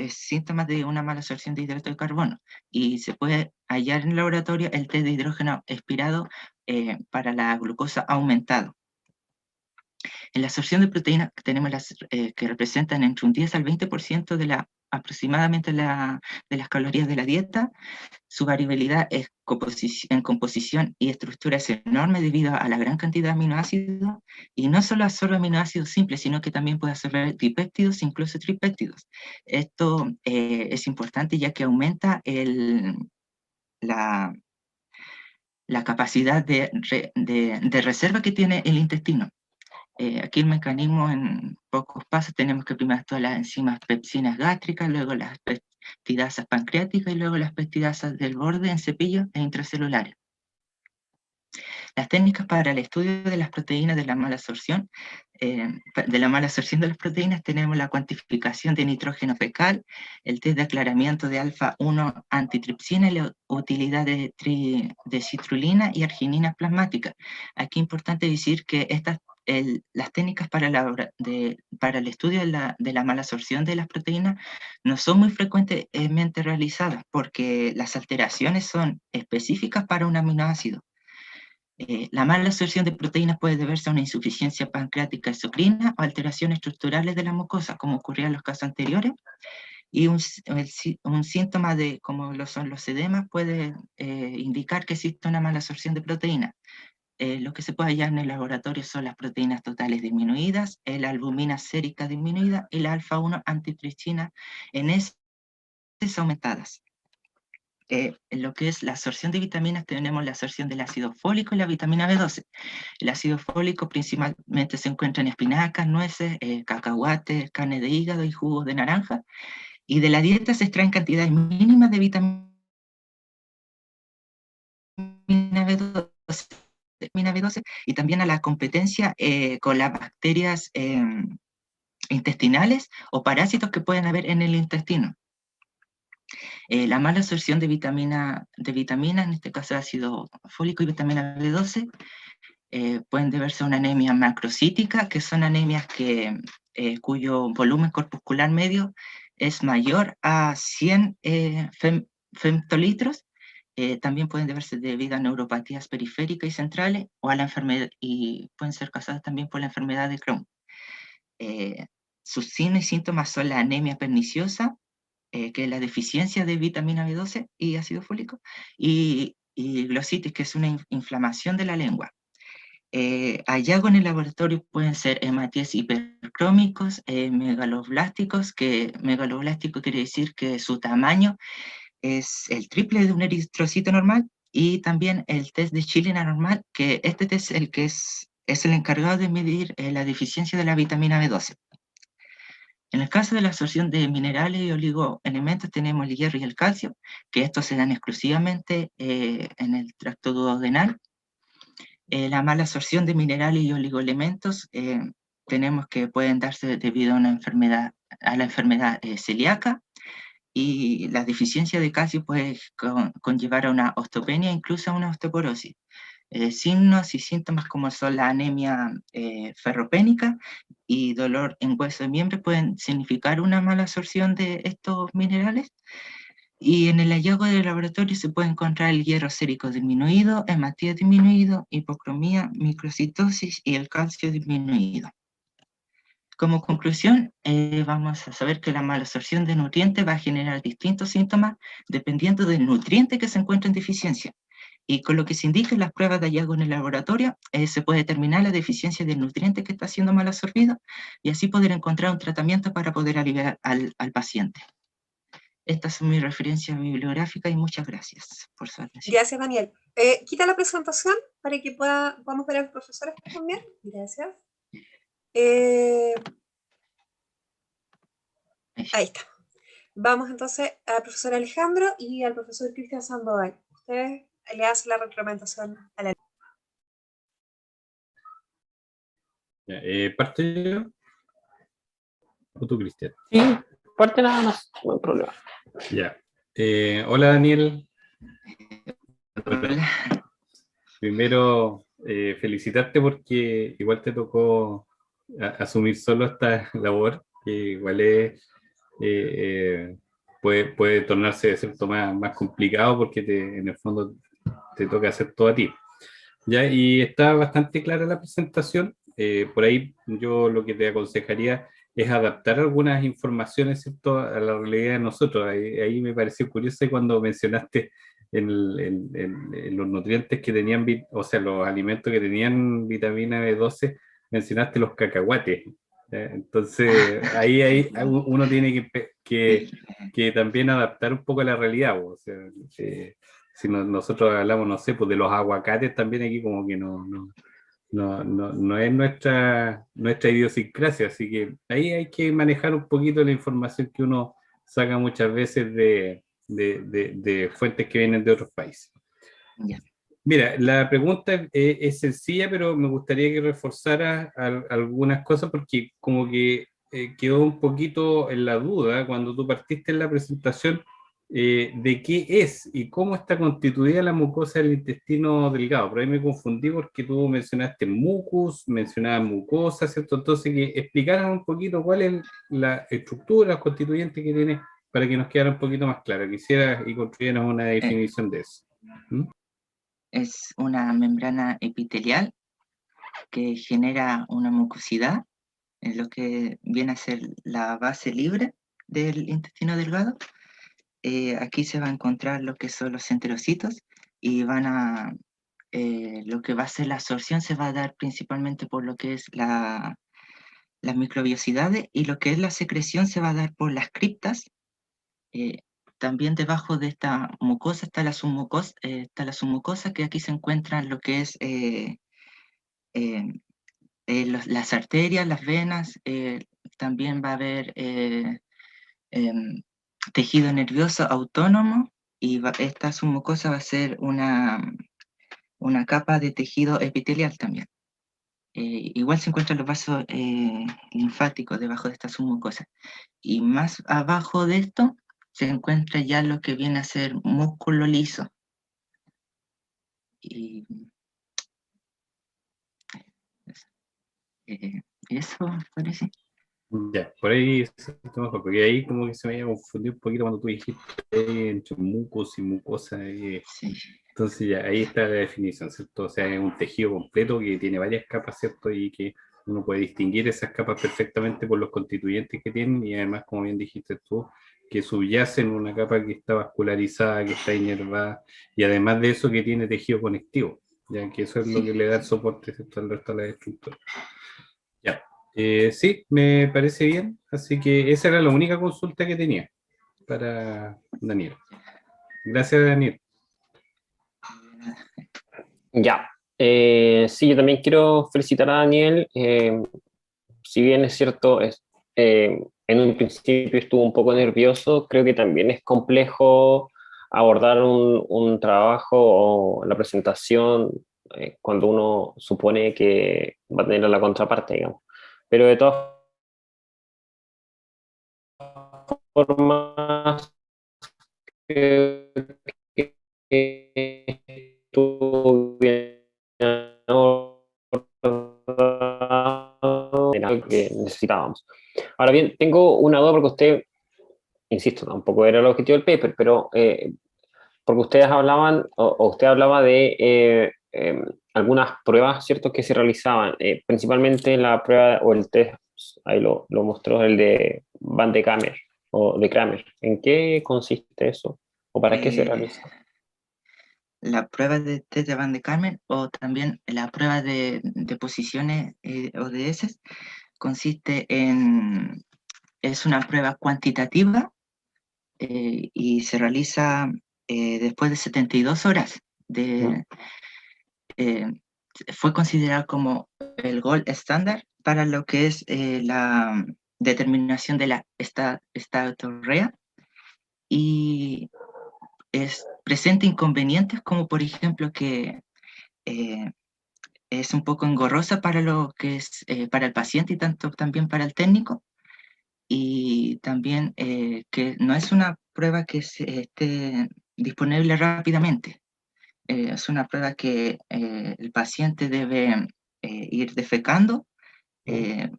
S5: síntomas de una mala absorción de hidrato de carbono, y se puede hallar en el laboratorio el test de hidrógeno aspirado para la glucosa aumentado. En la absorción de proteínas tenemos las que representan entre un 10 al 20% de aproximadamente de las calorías de la dieta. Su variabilidad en composición y estructura es enorme debido a la gran cantidad de aminoácidos, y no solo absorbe aminoácidos simples, sino que también puede absorber dipéptidos, incluso tripéptidos. Esto es importante ya que aumenta la capacidad de reserva que tiene el intestino. Aquí el mecanismo en pocos pasos: tenemos que primero todas las enzimas pepsinas gástricas, luego las peptidasas pancreáticas y luego las peptidasas del borde en cepillos e intracelulares. Las técnicas para el estudio de las proteínas de la mala absorción, de las proteínas, tenemos la cuantificación de nitrógeno fecal, el test de aclaramiento de alfa-1 antitripsina y la utilidad de citrulina y arginina plasmática. Aquí es importante decir que las técnicas para el estudio de la mala absorción de las proteínas no son muy frecuentemente realizadas, porque las alteraciones son específicas para un aminoácido. La mala absorción de proteínas puede deberse a una insuficiencia pancreática exocrina o alteraciones estructurales de la mucosa, como ocurría en los casos anteriores, y un síntoma como lo son los edemas puede indicar que existe una mala absorción de proteínas. Lo que se puede hallar en el laboratorio son las proteínas totales disminuidas, la albumina sérica disminuida y la alfa-1 antitripsina en heces aumentadas. En lo que es la absorción de vitaminas, tenemos la absorción del ácido fólico y la vitamina B12. El ácido fólico principalmente se encuentra en espinacas, nueces, cacahuates, carne de hígado y jugos de naranja, y de la dieta se extraen cantidades mínimas de vitamina vitamina B12 y también a la competencia con las bacterias intestinales o parásitos que pueden haber en el intestino. La mala absorción de vitamina, en este caso ácido fólico y vitamina B12, pueden deberse a una anemia macrocítica, que son anemias cuyo volumen corpuscular medio es mayor a 100 femtolitros. También pueden deberse debido a neuropatías periféricas y centrales o a la enfermedad, y pueden ser causadas también por la enfermedad de Crohn. Sus signos y síntomas son la anemia perniciosa, que es la deficiencia de vitamina B12 y ácido fólico, y glositis, que es una inflamación de la lengua. Hallazgos en el laboratorio pueden ser hematíes hipercrómicos, megaloblásticos, que megaloblástico quiere decir que su tamaño es el triple de un eritrocito normal, y también el test de Schilling anormal, que este test es el que es el encargado de medir la deficiencia de la vitamina B12. En el caso de la absorción de minerales y oligoelementos tenemos el hierro y el calcio, que estos se dan exclusivamente en el tracto duodenal. La mala absorción de minerales y oligoelementos tenemos que pueden darse debido a la enfermedad celíaca, y la deficiencia de calcio puede conllevar a una osteopenia, incluso a una osteoporosis. Signos y síntomas como son la anemia ferropénica y dolor en hueso de miembro pueden significar una mala absorción de estos minerales. Y en el hallazgo del laboratorio se puede encontrar el hierro sérico disminuido, hematías disminuido, hipocromía, microcitosis y el calcio disminuido. Como conclusión, vamos a saber que la malabsorción de nutrientes va a generar distintos síntomas dependiendo del nutriente que se encuentra en deficiencia. Y con lo que se indica en las pruebas de hallazgo en el laboratorio, se puede determinar la deficiencia del nutriente que está siendo mal absorbido y así poder encontrar un tratamiento para poder aliviar al paciente. Estas son mis referencias bibliográficas y muchas gracias por su atención.
S1: Gracias, Daniel. Quita la presentación para que podamos ver a los profesores también. Gracias. Ahí está. Vamos entonces al profesor Alejandro y al profesor Cristian Sandoval. Ustedes le hacen la retroalimentación a la...
S6: ¿Parto yo? ¿O tú, Cristian?
S4: Sí, parte nada más, no hay problema.
S6: Ya. Hola, Daniel.
S5: Hola.
S6: Primero, felicitarte porque igual te tocó asumir solo esta labor, que igual es, puede tornarse de cierto más complicado porque en el fondo te toca hacer todo a ti. Ya, y está bastante clara la presentación. Por ahí yo lo que te aconsejaría es adaptar algunas informaciones, ¿cierto?, a la realidad de nosotros. Ahí me pareció curioso cuando mencionaste en los nutrientes que tenían, o sea, los alimentos que tenían vitamina B12, mencionaste los cacahuates. Entonces, ahí uno tiene que también adaptar un poco a la realidad. O sea, si nosotros hablamos, no sé, pues de los aguacates también aquí como que no es nuestra idiosincrasia, así que ahí hay que manejar un poquito la información que uno saca muchas veces de fuentes que vienen de otros países.
S5: Ya.
S6: Mira, la pregunta es sencilla, pero me gustaría que reforzara algunas cosas porque como que quedó un poquito en la duda cuando tú partiste en la presentación de qué es y cómo está constituida la mucosa del intestino delgado. Por ahí me confundí porque tú mencionaste mucus, mencionabas mucosa, ¿cierto? Entonces, que explicaran un poquito cuál es la estructura, los constituyentes que tiene para que nos quedara un poquito más claro. Quisiera y construyeras una definición de eso.
S5: Es una membrana epitelial que genera una mucosidad, en lo que viene a ser la base libre del intestino delgado. Aquí se va a encontrar lo que son los enterocitos y lo que va a ser la absorción se va a dar principalmente por lo que es las microbiosidades, y lo que es la secreción se va a dar por las criptas. También debajo de esta mucosa está la submucosa, que aquí se encuentran lo que es las arterias, las venas. También va a haber tejido nervioso autónomo, y esta submucosa va a ser una una capa de tejido epitelial también. Igual se encuentran los vasos linfáticos debajo de esta submucosa. Y más abajo de esto se encuentra ya lo que viene a ser músculo liso. Y eso parece.
S6: Ya, por ahí se está mejor, porque ahí como que se me había confundido un poquito cuando tú dijiste entre mucos y mucosa.
S5: Sí.
S6: Entonces ya ahí está la definición, ¿cierto? O sea, es un tejido completo que tiene varias capas, ¿cierto? Y que uno puede distinguir esas capas perfectamente por los constituyentes que tienen y además, como bien dijiste tú, que subyacen una capa que está vascularizada, que está inervada y además de eso que tiene tejido conectivo, ya que eso es lo que le da el soporte, ¿cierto? Al resto de la estructura. Ya. Sí, me parece bien. Así que esa era la única consulta que tenía para Daniel. Gracias, Daniel.
S4: Ya. Sí, yo también quiero felicitar a Daniel. Si bien es cierto, en un principio estuvo un poco nervioso, creo que también es complejo abordar un trabajo o la presentación cuando uno supone que va a tener a la contraparte, digamos. Pero de todas formas, creo que estuvo bien abordado, era lo que necesitábamos. Ahora bien, tengo una duda porque usted, insisto, tampoco era el objetivo del paper, pero porque ustedes hablaban, o usted hablaba de algunas pruebas, ¿cierto?, que se realizaban, principalmente la prueba o el test, ahí lo mostró, el de Van de Kamer o de Kramer. ¿En qué consiste eso? ¿O para qué se realiza?
S5: La prueba de test de Van de Karmen o también la prueba de posiciones ODS consiste es una prueba cuantitativa y se realiza después de 72 horas. Eh, Fue considerado como el gold estándar para lo que es la determinación de la estatorrea y presenta inconvenientes como por ejemplo que eh, es un poco engorrosa para lo que es para el paciente y tanto también para el técnico y también que no es una prueba que esté disponible rápidamente. Es una prueba que el paciente debe ir defecando. eh,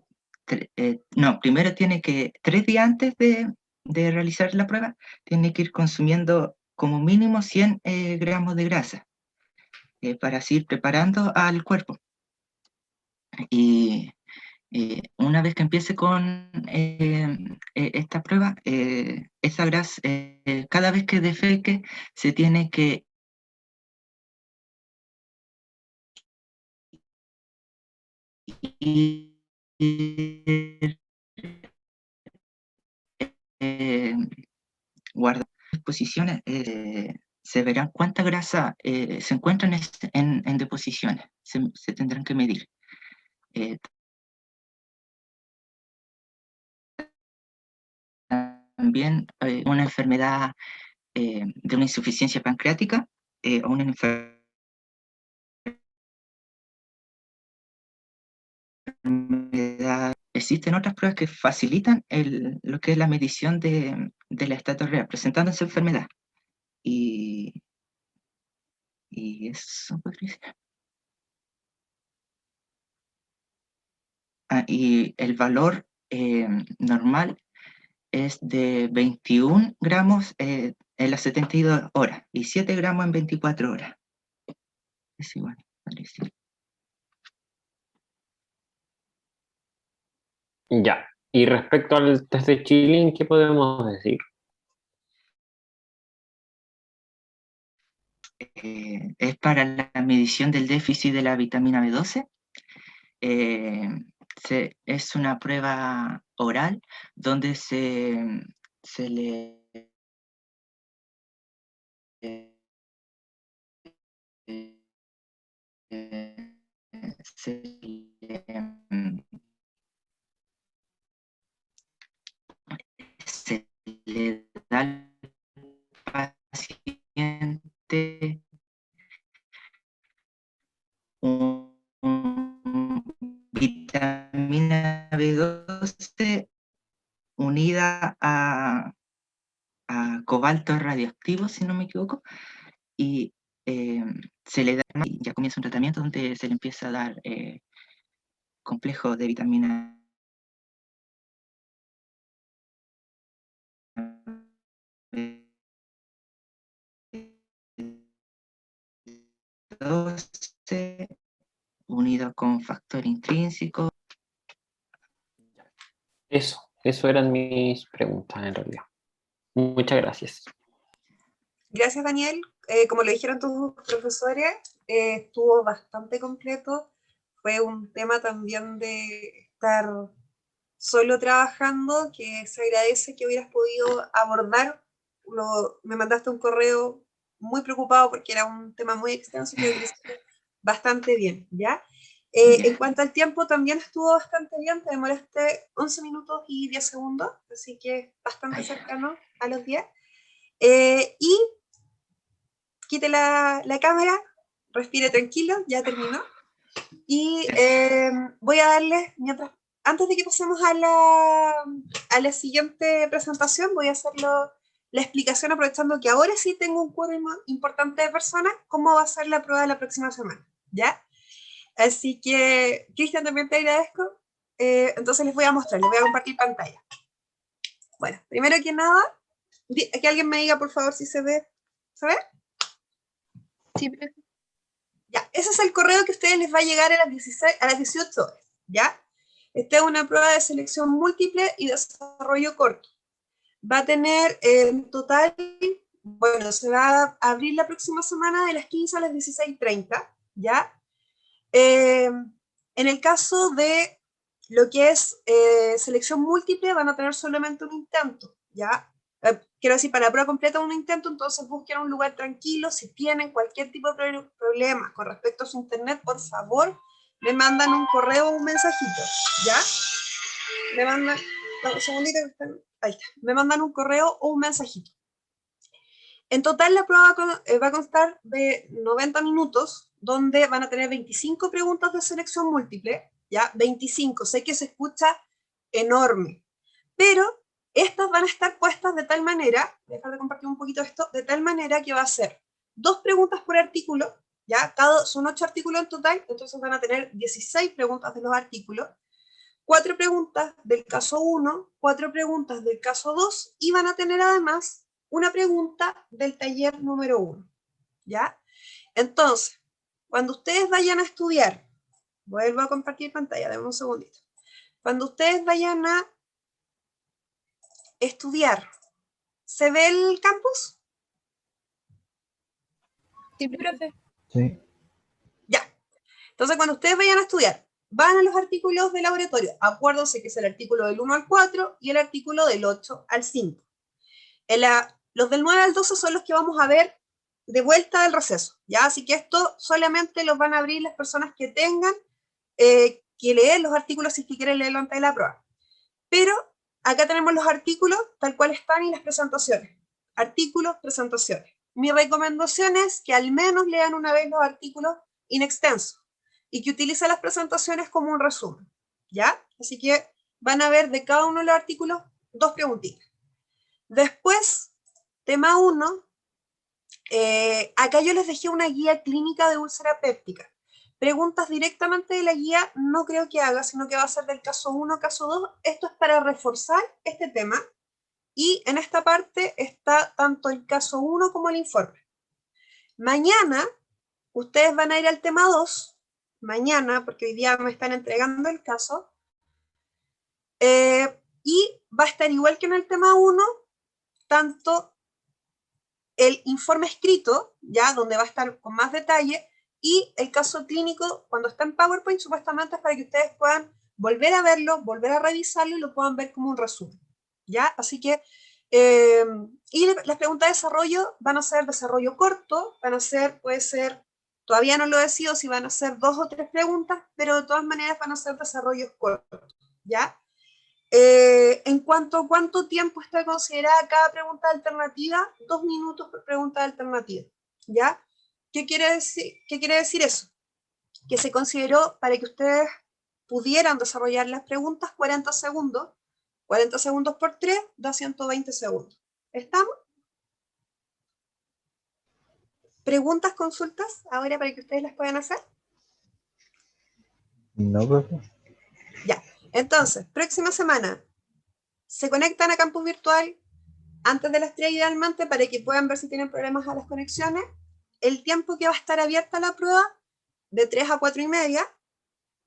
S5: no, primero tiene que, 3 días antes de realizar la prueba, tiene que ir consumiendo como mínimo 100 gramos de grasa para así ir preparando al cuerpo. Y una vez que empiece con esta prueba, esa grasa, cada vez que defeque, se tiene que ir eh, guardando posiciones. Se verán cuánta grasa se encuentra en deposiciones, se tendrán que medir. Eh, También una enfermedad de una insuficiencia pancreática o una enfermedad. Existen otras pruebas que facilitan lo que es la medición de la estatorrea presentando esa enfermedad. Y eso podría ser. Y el valor normal es de 21 gramos en las 72 horas y 7 gramos en 24 horas. Es igual, parece.
S4: Ya. Y respecto al test de Chilling, ¿qué podemos decir?
S5: Es para la medición del déficit de la vitamina B12. Es una prueba oral donde se le se le, se le da al paciente vitamina B12 unida a cobalto radioactivo, si no me equivoco, y se le da, y ya comienza un tratamiento donde se le empieza a dar complejo de vitamina B12 unido con factor intrínseco.
S4: Eso eran mis preguntas en realidad. Muchas gracias.
S1: Gracias, Daniel. Como lo dijeron tus profesores, estuvo bastante completo. Fue un tema también de estar solo trabajando, que se agradece que hubieras podido abordar. Me mandaste un correo muy preocupado porque era un tema muy extenso y lo hiciste bastante bien, ¿ya? En cuanto al tiempo, también estuvo bastante bien. Te demoraste 11 minutos y 10 segundos, así que bastante cercano a los 10. Y quite la cámara, respire tranquilo, ya terminó. Y voy a darles, antes de que pasemos a la siguiente presentación, voy a hacerlo la explicación, aprovechando que ahora sí tengo un quórum importante de personas, cómo va a ser la prueba de la próxima semana, ¿ya? Así que, Cristian, también te agradezco. Entonces les voy a mostrar, les voy a compartir pantalla. Bueno, primero que nada, que alguien me diga, por favor, si se ve. ¿Se ve?
S7: Sí, profe.
S1: Ya, ese es el correo que a ustedes les va a llegar a las 18 horas, ¿ya? Esta es una prueba de selección múltiple y desarrollo corto. Va a tener en total, bueno, se va a abrir la próxima semana de las 15 a las 16:30, ¿ya? En el caso de lo que es selección múltiple, van a tener solamente un intento, ¿ya? Quiero decir, para la prueba completa un intento, entonces busquen un lugar tranquilo. Si tienen cualquier tipo de problema con respecto a su internet, por favor, me mandan un correo o un mensajito, ¿ya? Me mandan, un segundito, ahí está, me mandan un correo o un mensajito. En total la prueba va a constar de 90 minutos, donde van a tener 25 preguntas de selección múltiple, ¿ya? 25, sé que se escucha enorme, pero estas van a estar puestas de tal manera, voy a dejar de compartir un poquito esto, de tal manera que va a ser 2 preguntas por artículo, ¿ya? Son 8 artículos en total, entonces van a tener 16 preguntas de los artículos, 4 preguntas del caso 1, 4 preguntas del caso 2, y van a tener además una pregunta del taller número 1, ¿ya? Entonces, cuando ustedes vayan a estudiar, vuelvo a compartir pantalla, denme un segundito. Cuando ustedes vayan a estudiar, ¿se ve el campus?
S7: Sí, profe.
S8: Sí.
S1: Ya. Entonces, cuando ustedes vayan a estudiar, van a los artículos de laboratorio. Acuérdense que es el artículo del 1 al 4 y el artículo del 8 al 5. Los del 9 al 12 son los que vamos a ver de vuelta del receso, ¿ya? Así que esto solamente los van a abrir las personas que tengan que leer los artículos si es que quieren leerlo antes de la prueba. Pero acá tenemos los artículos tal cual están y las presentaciones. Artículos, presentaciones. Mi recomendación es que al menos lean una vez los artículos in extenso y que utilicen las presentaciones como un resumen, ¿ya? Así que van a ver de cada uno de los artículos 2 preguntitas. Después, tema 1, acá yo les dejé una guía clínica de úlcera péptica. Preguntas directamente de la guía no creo que haga, sino que va a ser del caso 1, caso 2. Esto es para reforzar este tema. Y en esta parte está tanto el caso 1 como el informe. Mañana, ustedes van a ir al tema 2. Mañana, porque hoy día me están entregando el caso. Y va a estar igual que en el tema 1, tanto el informe escrito, ya donde va a estar con más detalle, y el caso clínico, cuando está en PowerPoint, supuestamente es para que ustedes puedan volver a verlo, volver a revisarlo y lo puedan ver como un resumen, ¿ya? Así que, y las preguntas de desarrollo van a ser desarrollo corto, van a ser, puede ser, todavía no lo decido si van a ser 2 o 3 preguntas, pero de todas maneras van a ser desarrollos cortos, ¿ya? En cuanto a cuánto tiempo está considerada cada pregunta alternativa, 2 minutos por pregunta alternativa, ¿ya? ¿Qué quiere decir eso? que se consideró para que ustedes pudieran desarrollar las preguntas 40 segundos. 40 segundos por 3 da 120 segundos. ¿Estamos? ¿Preguntas, consultas ahora para que ustedes las puedan hacer?
S8: No, profe.
S1: Ya. Entonces, próxima semana, se conectan a Campus Virtual antes de las 3 idealmente para que puedan ver si tienen problemas a las conexiones. El tiempo que va a estar abierta la prueba, de 3 a 4 y media,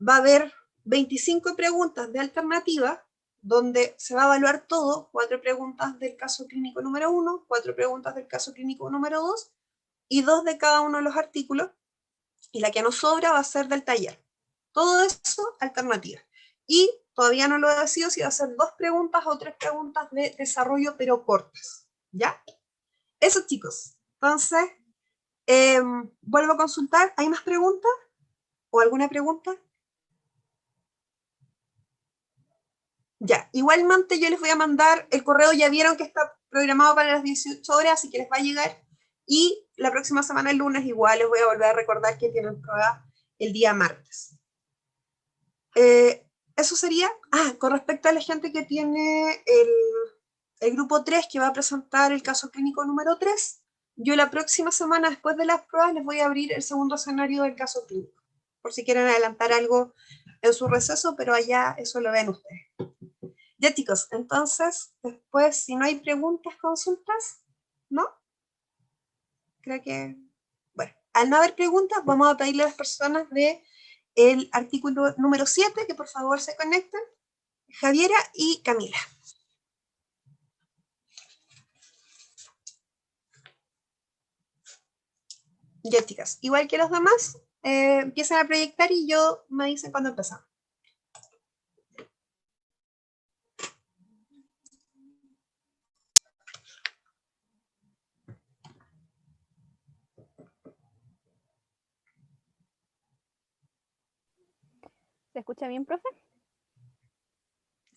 S1: va a haber 25 preguntas de alternativa, donde se va a evaluar todo, 4 preguntas del caso clínico número 1, 4 preguntas del caso clínico número 2, y 2 de cada uno de los artículos, y la que nos sobra va a ser del taller. Todo eso, alternativa. Y todavía no lo he decidido si va a ser 2 preguntas o 3 preguntas de desarrollo, pero cortas. ¿Ya? Eso, chicos. Entonces, vuelvo a consultar. ¿Hay más preguntas? ¿O alguna pregunta? Ya, igualmente yo les voy a mandar el correo, ya vieron que está programado para las 18 horas, así que les va a llegar. Y la próxima semana, el lunes, igual les voy a volver a recordar que tienen prueba el día martes. Eso sería, con respecto a la gente que tiene el grupo 3, que va a presentar el caso clínico número 3, yo la próxima semana, después de las pruebas, les voy a abrir el segundo escenario del caso clínico, por si quieren adelantar algo en su receso, pero allá eso lo ven ustedes. Ya, chicos, entonces, después, si no hay preguntas, consultas, ¿no? Creo que, bueno, al no haber preguntas, vamos a pedirle a las personas del artículo número 7 que por favor se conecten, Javiera y Camila. Ya, chicas, igual que los demás, empiezan a proyectar y yo me dicen cuando empezamos.
S7: ¿Se escucha bien, profe?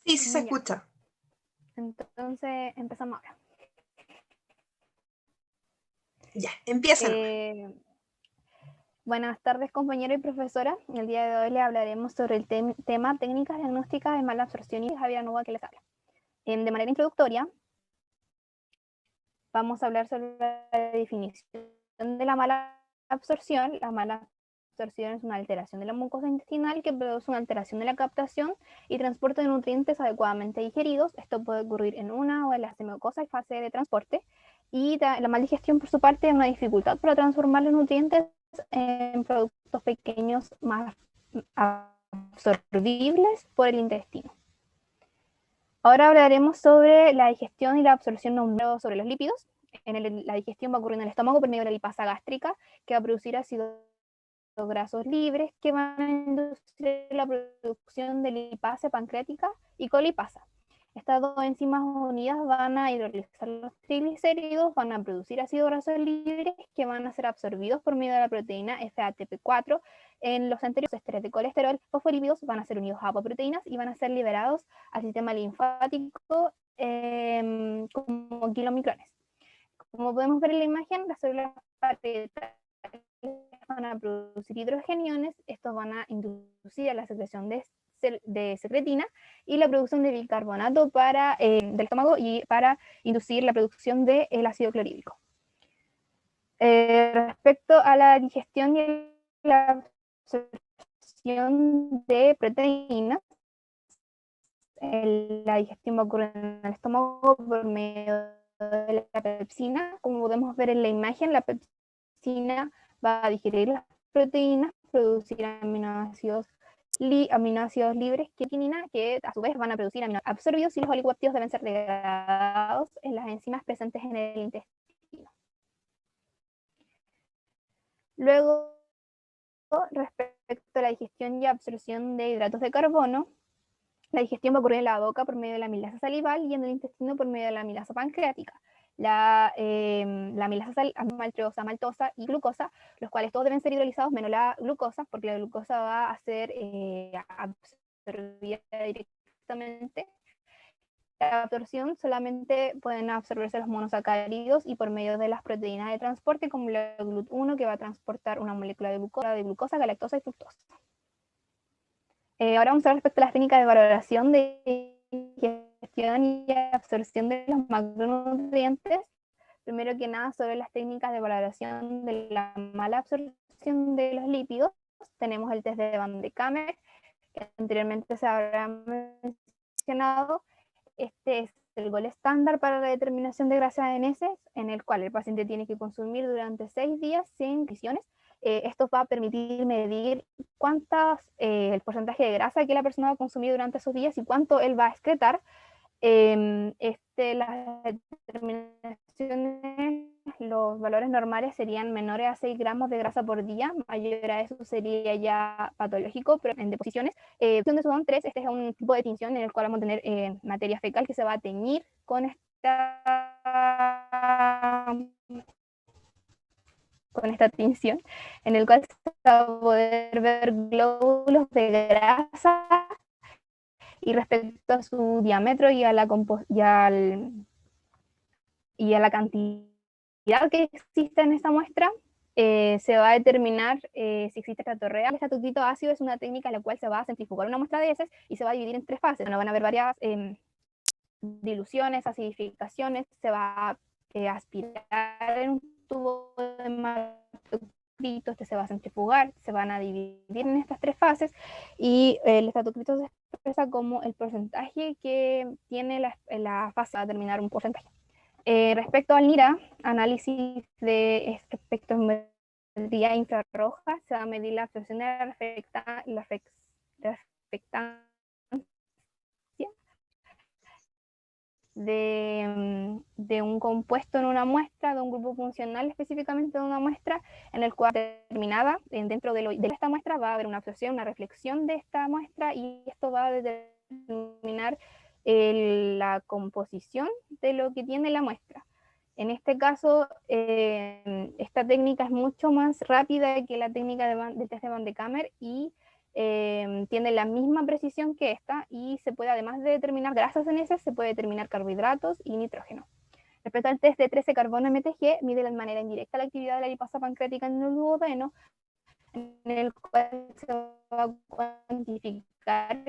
S1: Sí, sí se
S7: Ya.
S1: escucha.
S7: Entonces, empezamos ahora.
S1: Ya, empiecen.
S7: Buenas tardes, compañeros y profesora. El día de hoy le hablaremos sobre el tema técnicas diagnósticas de mala absorción, y Javiera Nova que les habla. De manera introductoria, vamos a hablar sobre la definición de la mala absorción. La mala absorción es una alteración de la mucosa intestinal que produce una alteración de la captación y transporte de nutrientes adecuadamente digeridos. Esto puede ocurrir en una o en la semimucosa en fase de transporte. Y la maldigestión, por su parte, es una dificultad para transformar los nutrientes en productos pequeños más absorbibles por el intestino. Ahora hablaremos sobre la digestión y la absorción sobre los lípidos. La digestión va a ocurrir en el estómago por medio de la lipasa gástrica, que va a producir ácidos grasos libres que van a inducir la producción de lipasa pancreática y colipasa. Estas dos enzimas unidas van a hidrolizar los triglicéridos, van a producir ácidos grasos libres que van a ser absorbidos por medio de la proteína FATP4 en los anteriores esteres de colesterol. Fosfolípidos van a ser unidos a apoproteínas y van a ser liberados al sistema linfático como kilomicrones. Como podemos ver en la imagen, las células parietales van a producir hidrogeniones. Estos van a inducir a la secreción de secretina y la producción de bicarbonato del estómago y para inducir la producción del ácido clorhídrico. Respecto a la digestión y la absorción de proteínas, la digestión va a ocurrir en el estómago por medio de la pepsina. Como podemos ver en la imagen, la pepsina va a digerir las proteínas, producir aminoácidos libres, quinina, que a su vez van a producir aminoácidos absorbidos, y los oligopéptidos deben ser degradados en las enzimas presentes en el intestino. Luego, respecto a la digestión y absorción de hidratos de carbono, la digestión va a ocurrir en la boca por medio de la amilasa salival y en el intestino por medio de la amilasa pancreática. La amilasa maltosa y glucosa, los cuales todos deben ser hidrolizados menos la glucosa, porque la glucosa va a ser absorbida directamente. la absorción solamente pueden absorberse los monosacáridos y por medio de las proteínas de transporte como la GLUT1, que va a transportar una molécula de glucosa, galactosa y fructosa. Ahora vamos a ver respecto a las técnicas de valoración de ingestión y absorción de los macronutrientes. Primero que nada, sobre las técnicas de valoración de la mala absorción de los lípidos, tenemos el test de Van de Kamer, que anteriormente se habrá mencionado. Este es el gol estándar para la determinación de grasa en heces, en el cual el paciente tiene que consumir durante 6 días sin nutriciones. Esto va a permitir medir el porcentaje de grasa que la persona va a consumir durante esos días y cuánto él va a excretar. Las determinaciones, los valores normales serían menores a 6 gramos de grasa por día, mayor a eso sería ya patológico, pero en deposiciones. De Sudón 3, este es un tipo de tinción en el cual vamos a tener materia fecal que se va a teñir con esta tinción, en el cual se va a poder ver glóbulos de grasa y respecto a su diámetro y a la cantidad que existe en esta muestra, se va a determinar si existe estratorrea. El estatutito ácido es una técnica en la cual se va a centrifugar una muestra de heces y se va a dividir en 3 fases. Bueno, van a haber varias diluciones, acidificaciones, se va a aspirar en un tubo de hematocrito, este se va a centrifugar, se van a dividir en estas 3 fases y el hematocrito se expresa como el porcentaje que tiene la fase a determinar un porcentaje. Respecto al NIRA, análisis de espectrometría infrarroja, se va a medir la absorción de la reflectancia de un compuesto en una muestra, de un grupo funcional específicamente de una muestra, en el cual determinada, dentro de esta muestra va a haber una absorción, una reflexión de esta muestra y esto va a determinar la composición de lo que tiene la muestra. En este caso, esta técnica es mucho más rápida que la técnica del test de Van de Kamer y tiene la misma precisión que esta y se puede, además de determinar grasas en heces, se puede determinar carbohidratos y nitrógeno. Respecto al test de 13-carbono MTG, mide de manera indirecta la actividad de la lipasa pancreática en el duodeno, en el cual se va a cuantificar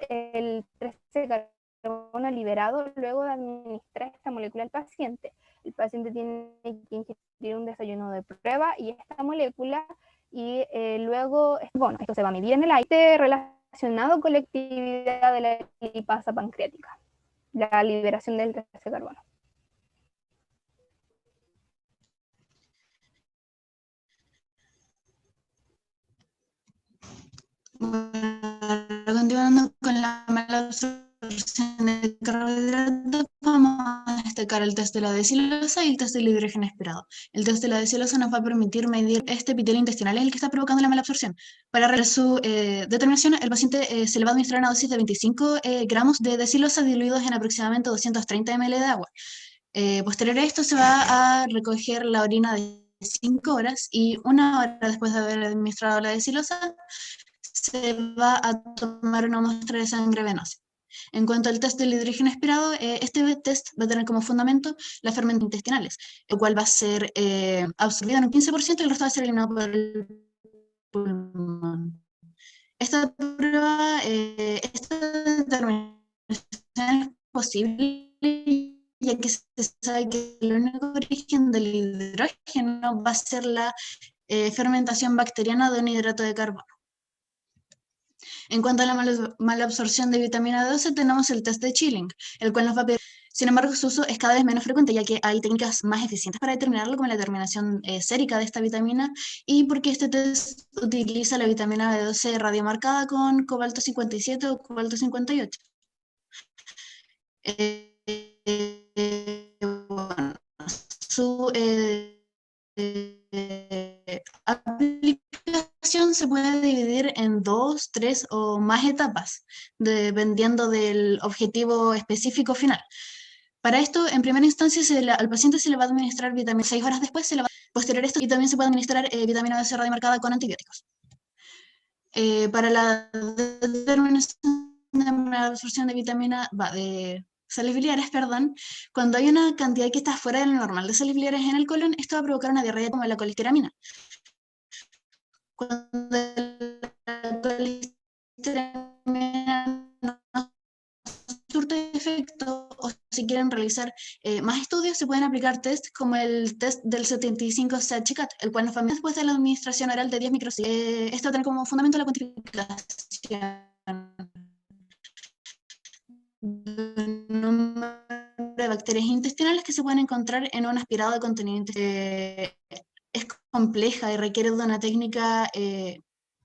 S7: el 13-carbono liberado luego de administrar esta molécula al paciente. El paciente tiene que ingerir un desayuno de prueba y esta molécula, y luego, bueno, esto se va a medir en el aire relacionado con la actividad de la lipasa pancreática, la liberación del 13-carbono.
S8: Bueno, continuando con la mala absorción de carbohidratos, vamos a destacar el test de la desilosa y el test del hidrógeno esperado. El test de la desilosa nos va a permitir medir este epitelio intestinal, es el que está provocando la mala absorción. Para realizar su determinación, el paciente se le va a administrar una dosis de 25 gramos de desilosa diluidos en aproximadamente 230 ml de agua. Posterior a esto se va a recoger la orina de 5 horas y 1 hora después de haber administrado la desilosa, se va a tomar una muestra de sangre venosa. En cuanto al test del hidrógeno expirado, este test va a tener como fundamento las fermentas intestinales, el cual va a ser absorbido en un 15% y el resto va a ser eliminado por el pulmón. Esta prueba, esta determinación es posible ya que se sabe que el único origen del hidrógeno va a ser la fermentación bacteriana de un hidrato de carbono. En cuanto a la mala absorción de vitamina B12, tenemos el test de Chilling, el cual nos va a pedir. Sin embargo, su uso es cada vez menos frecuente, ya que hay técnicas más eficientes para determinarlo, como la determinación sérica de esta vitamina, y porque este test utiliza la vitamina B12 radiomarcada con cobalto 57 o cobalto 58. Bueno, su aplicación se puede dividir en 2, 3 o más etapas, dependiendo del objetivo específico final. Para esto, en primera instancia, al paciente se le va a administrar vitamina 6 horas después, posterior a esto, y también se puede administrar vitamina B12 radiomarcada con antibióticos. Para la determinación de la absorción de vitamina sales biliares, perdón, cuando hay una cantidad que está fuera de lo normal de sales biliares en el colon, esto va a provocar una diarrea como la colesteramina. Cuando la colesteramina no surte efecto, o si quieren realizar más estudios, se pueden aplicar test como el test del 75-SAT-CHICAT, el cual nos va a después de la administración oral de 10 microsieverts. Esto tiene como fundamento la cuantificación del número de bacterias intestinales que se pueden encontrar en un aspirado de contenido intestinal. Es compleja y requiere de una técnica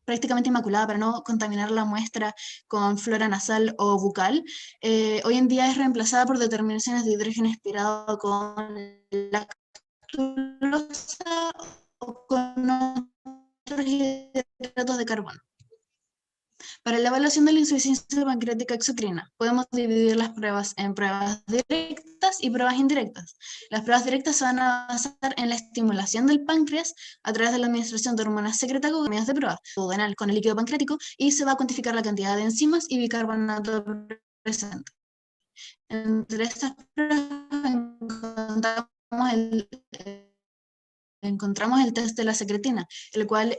S8: prácticamente inmaculada para no contaminar la muestra con flora nasal o bucal. Hoy en día es reemplazada por determinaciones de hidrógeno aspirado con lactulosa o con otros hidratos de carbono. Para la evaluación de la insuficiencia pancreática exocrina, podemos dividir las pruebas en pruebas directas y pruebas indirectas. Las pruebas directas se van a basar en la estimulación del páncreas a través de la administración de hormonas secretagogas con medios de prueba, duodenal con el líquido pancreático, y se va a cuantificar la cantidad de enzimas y bicarbonato presente. Entre estas pruebas encontramos el test de la secretina, el cual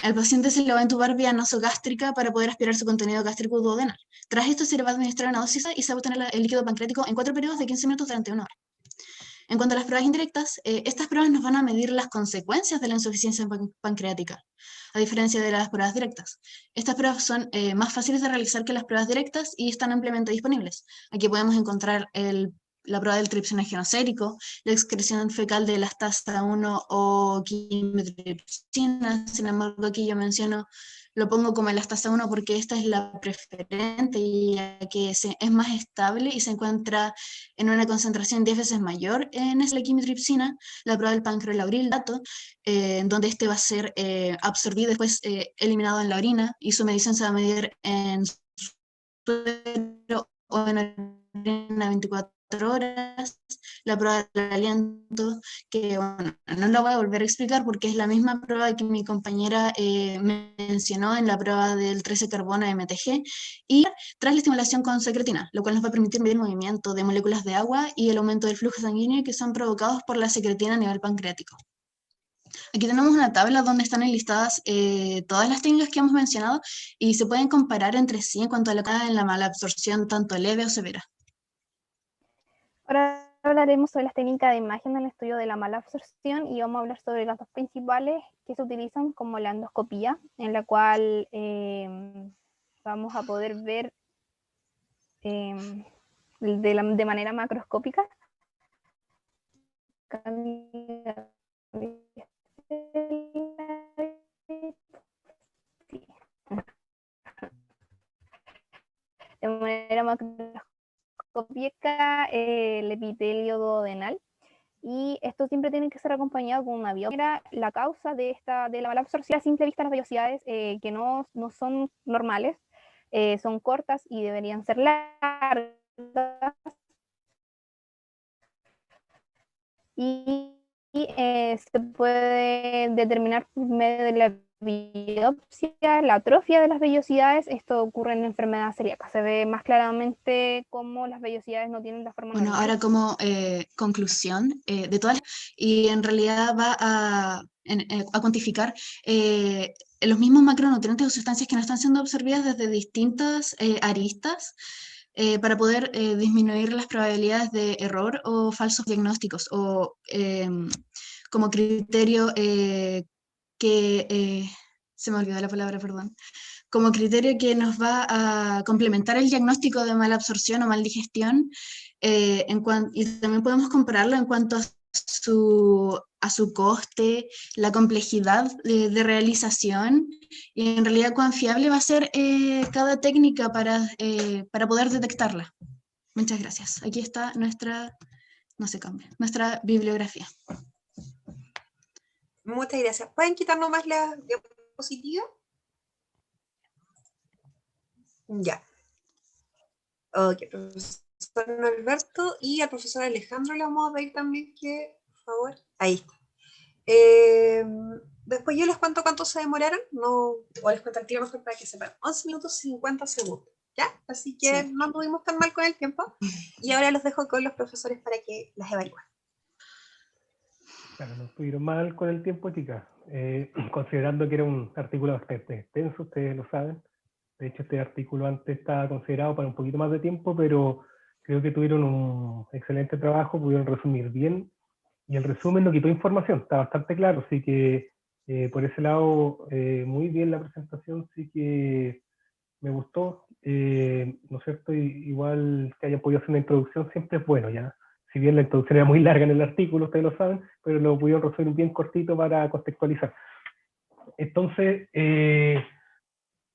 S8: al paciente se le va a intubar vía nasogástrica para poder aspirar su contenido gástrico duodenal. Tras esto se le va a administrar una dosis y se va a obtener el líquido pancreático en 4 periodos de 15 minutos durante 1 hora. En cuanto a las pruebas indirectas, estas pruebas nos van a medir las consecuencias de la insuficiencia pancreática, a diferencia de las pruebas directas. Estas pruebas son más fáciles de realizar que las pruebas directas y están ampliamente disponibles. Aquí podemos encontrar la prueba del tripsinógeno sérico, la excreción fecal de lactasa 1 o quimitripsina. Sin embargo, aquí yo lo pongo como elastasa 1 porque esta es la preferente y que es más estable y se encuentra en una concentración 10 veces mayor en la quimitripsina. La prueba del pancreolaurilato, donde este va a ser absorbido y después eliminado en la orina, y su medición se va a medir en suero o en orina 24 horas. La prueba del aliento, que bueno, no la voy a volver a explicar porque es la misma prueba que mi compañera mencionó en la prueba del 13-carbono MTG, y tras la estimulación con secretina, lo cual nos va a permitir medir el movimiento de moléculas de agua y el aumento del flujo sanguíneo que son provocados por la secretina a nivel pancreático. Aquí tenemos una tabla donde están enlistadas todas las técnicas que hemos mencionado y se pueden comparar entre sí en cuanto a la malabsorción tanto leve o severa.
S7: Ahora hablaremos sobre las técnicas de imagen en el estudio de la mala absorción y vamos a hablar sobre las dos principales que se utilizan, como la endoscopía, en la cual vamos a poder ver de manera macroscópica de manera macroscópica el epitelio duodenal, y esto siempre tiene que ser acompañado con una biopsia. La causa de la mala absorción, a simple vista las vellosidades que no son normales, son cortas y deberían ser largas, y se puede determinar por medio de la biopsia la atrofia de las vellosidades. Esto ocurre en enfermedad celíaca. Se ve más claramente cómo las vellosidades no tienen la forma
S8: Bueno,
S7: normal.
S8: ahora como conclusión de todas, y en realidad va a cuantificar los mismos macronutrientes o sustancias que no están siendo absorbidas desde distintas aristas para poder disminuir las probabilidades de error o falsos diagnósticos, o como criterio se me olvidó la palabra, perdón, como criterio que nos va a complementar el diagnóstico de mala absorción o mal digestión, y también podemos compararlo en cuanto a su coste, la complejidad de realización, y en realidad cuán fiable va a ser cada técnica para poder detectarla. Muchas gracias. Aquí está nuestra bibliografía.
S1: Muchas gracias. ¿Pueden quitar nomás la diapositiva? Ya. Ok, profesor Alberto, y al profesor Alejandro le vamos a pedir también que, por favor, ahí está. Después yo les cuento cuánto se demoraron, no, o les cuento el tiro mejor para que sepan. 11 minutos 50 segundos. ¿Ya? Así que
S8: Sí.
S1: no anduvimos tan mal con el tiempo. Y ahora los dejo con los profesores para que las evalúen.
S9: Claro, no estuvieron mal con el tiempo, chicas. Considerando que era un artículo bastante extenso, ustedes lo saben. De hecho, este artículo antes estaba considerado para un poquito más de tiempo, pero creo que tuvieron un excelente trabajo, pudieron resumir bien. Y el resumen no quitó información, está bastante claro. Así que por ese lado, muy bien la presentación, sí que me gustó. ¿No es cierto? Igual que hayan podido hacer una introducción siempre es bueno, ¿ya? Si bien la introducción era muy larga en el artículo, ustedes lo saben, pero lo pudieron resumir bien cortito para contextualizar. Entonces,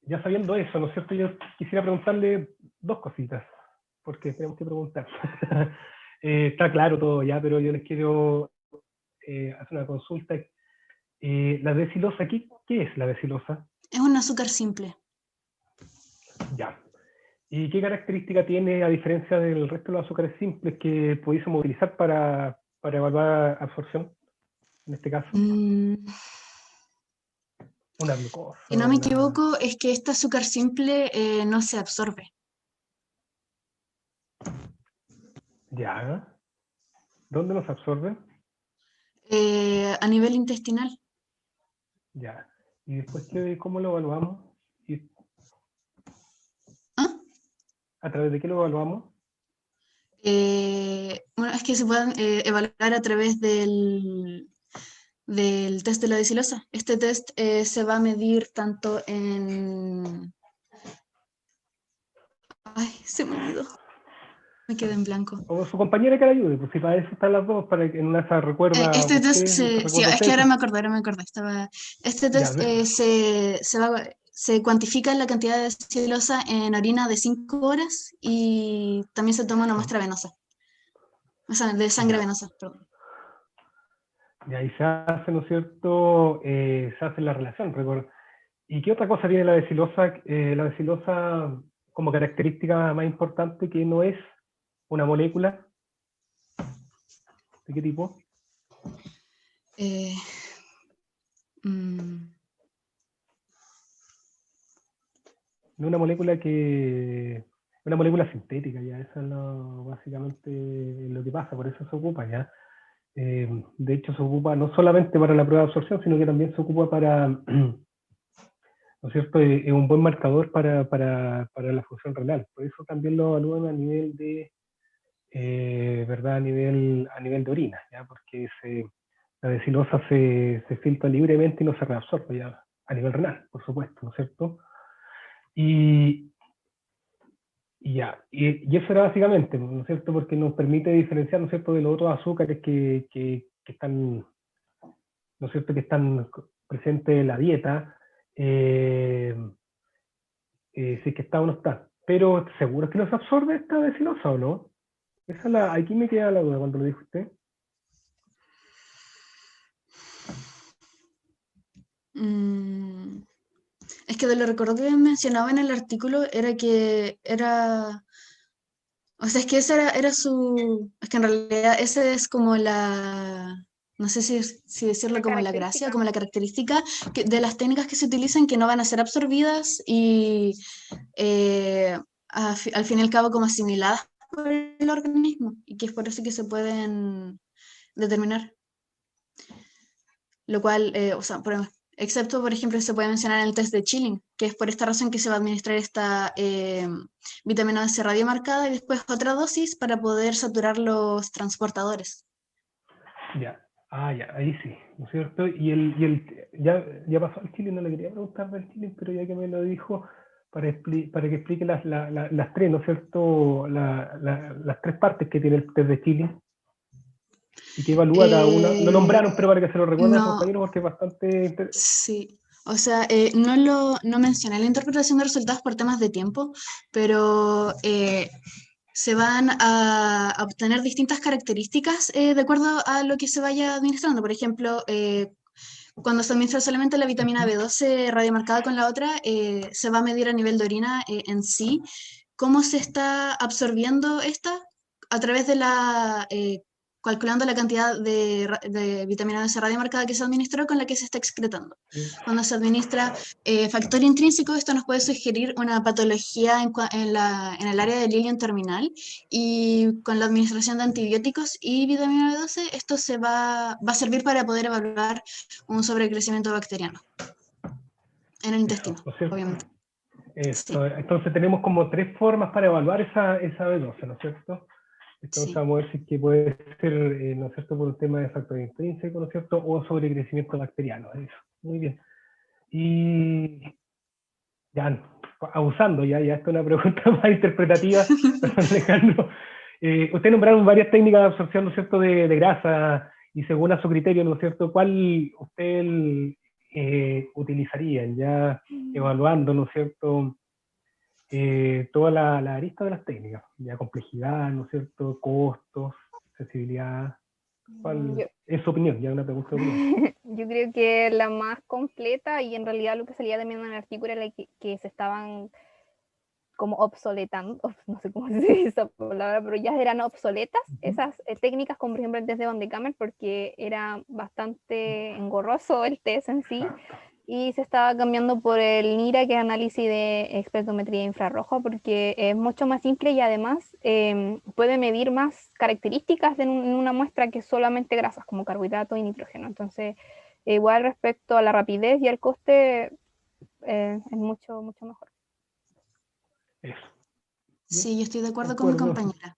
S9: ya sabiendo eso, ¿no es cierto? Yo quisiera preguntarle dos cositas, porque tenemos que preguntar. Está claro todo ya, pero yo les quiero hacer una consulta. La decilosa, ¿qué es la decilosa?
S8: Es un azúcar simple.
S9: Ya. ¿Y qué característica tiene, a diferencia del resto de los azúcares simples, que pudiésemos utilizar para evaluar absorción, en este caso? Una glucosa.
S8: Si no me equivoco, es que este azúcar simple no se absorbe.
S9: Ya. ¿Dónde nos absorbe?
S8: A nivel intestinal.
S9: Ya. ¿Y después cómo lo evaluamos?
S8: ¿Ah?
S9: ¿A través de qué lo evaluamos?
S8: Bueno, es que se pueden evaluar a través del test de la desilosa. Este test se va a medir tanto en... Ay, se me olvidó. Me quedé en blanco.
S9: O su compañera que la ayude, pues si para eso están las dos, para que en una se recuerda
S8: Este test
S9: usted,
S8: sí, es que ahora me acordé. Este
S9: Ya,
S8: test se cuantifica la cantidad de desilosa en orina de 5 horas y también se toma una muestra venosa. O sea, de sangre
S9: Ya.
S8: venosa, perdón.
S9: Y ahí se hace, ¿no es cierto? Se hace la relación, recuerdo. ¿Y qué otra cosa tiene la desilosa? La desilosa, como característica más importante, que no es una molécula. ¿De qué tipo? No una molécula una molécula sintética, ya, eso es básicamente lo que pasa, por eso se ocupa, ya. De hecho, se ocupa no solamente para la prueba de absorción, sino que también se ocupa para, ¿no es cierto?, es un buen marcador para la función renal. Por eso también lo evalúan a nivel de, ¿verdad?, a nivel de orina, ¿ya? Porque la desilosa se filtra libremente y no se reabsorbe, ya, a nivel renal, por supuesto, ¿no es cierto? Y eso era básicamente, ¿no es cierto? Porque nos permite diferenciar, ¿no es cierto?, de los otros azúcares que están, ¿no es cierto?, que están presentes en la dieta, si es que está o no está. Pero, ¿seguro que nos absorbe esta desilosa o no? Aquí me queda la duda cuando lo dijo usted.
S8: Es que de lo recuerdo que mencionaba en el artículo era que era... O sea, es que esa era su... Es que en realidad esa es como la... No sé si decirlo como la gracia, como la característica de las técnicas que se utilizan que no van a ser absorbidas y al fin y al cabo como asimiladas por el organismo y que es por eso que se pueden determinar. Lo cual, o sea, excepto, por ejemplo, se puede mencionar el test de Chilling, que es por esta razón que se va a administrar esta vitamina C radiomarcada y después otra dosis para poder saturar los transportadores.
S9: Ya, ya, ahí sí, ¿no es cierto? Ya pasó el Chilling, no le quería preguntar del Chilling, pero ya que me lo dijo, para que explique las tres, ¿no es cierto? Las tres partes que tiene el test de Chilling. ¿Y que evalúa cada una? Lo nombraron, pero para que se lo recuerden a los compañeros, porque es bastante interesante.
S8: Sí, o sea, no mencioné la interpretación de resultados por temas de tiempo, pero se van a obtener distintas características de acuerdo a lo que se vaya administrando. Por ejemplo, cuando se administra solamente la vitamina B12 radiomarcada con la otra, se va a medir a nivel de orina en sí cómo se está absorbiendo esta a través de la calculando la cantidad de vitamina B radiomarcada que se administró con la que se está excretando. Cuando se administra factor intrínseco, esto nos puede sugerir una patología en el área del ileum terminal, y con la administración de antibióticos y vitamina B12, esto va a servir para poder evaluar un sobrecrecimiento bacteriano en el intestino, obviamente.
S9: Eso. Sí. Entonces tenemos como 3 formas para evaluar esa B12, ¿no es cierto? Entonces vamos a ver si es que puede ser, ¿no es cierto?, por un tema de factor intrínseco, ¿no es cierto?, o sobrecrecimiento bacteriano. Eso. Muy bien. Y ya, abusando, ya esto es una pregunta más interpretativa, perdón, Alejandro. Usted nombraron varias técnicas de absorción, ¿no es cierto?, de grasa, y según a su criterio, ¿no es cierto?, ¿cuál usted utilizaría, ya evaluando, ¿no es cierto?, toda la arista de las técnicas, ya complejidad, ¿no es cierto?, costos, accesibilidad. ¿Cuál es su opinión? Ya una pregunta de opinión.
S7: Yo creo que la más completa, y en realidad lo que salía también en el artículo, era que se estaban como obsoletando, no sé cómo se dice esa palabra, pero ya eran obsoletas esas técnicas, como por ejemplo el test de Van de Kamer, porque era bastante engorroso el test en sí. Y se estaba cambiando por el NIRA, que es análisis de espectrometría infrarroja, porque es mucho más simple y además puede medir más características en una muestra que solamente grasas, como carbohidratos y nitrógeno. Entonces, igual respecto a la rapidez y al coste, es mucho mejor.
S8: Eso. Sí, yo estoy de acuerdo con mi compañera.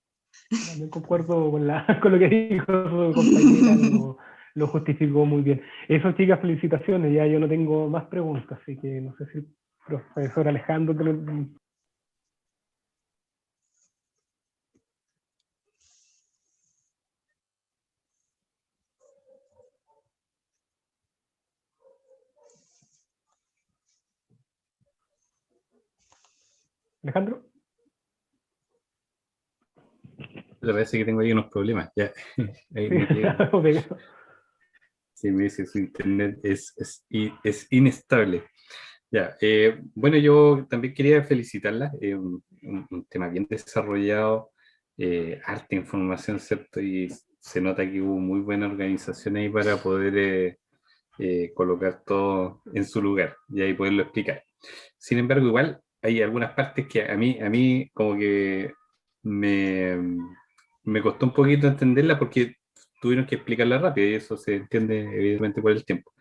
S9: También concuerdo con lo que dijo su compañera, lo justificó muy bien. Eso, chicas, felicitaciones. Ya yo no tengo más preguntas, así que no sé si profesor Alejandro te lo... Alejandro.
S6: Me parece que tengo ahí unos problemas. Ya. Ahí me sí, me dice su internet es inestable. Ya, bueno, yo también quería felicitarla. Un tema bien desarrollado, harta información, ¿cierto? Y se nota que hubo muy buena organización ahí para poder colocar todo en su lugar y ahí poderlo explicar. Sin embargo, igual hay algunas partes que a mí como que me costó un poquito entenderla porque tuvieron que explicarla rápido y eso se entiende evidentemente por el tiempo.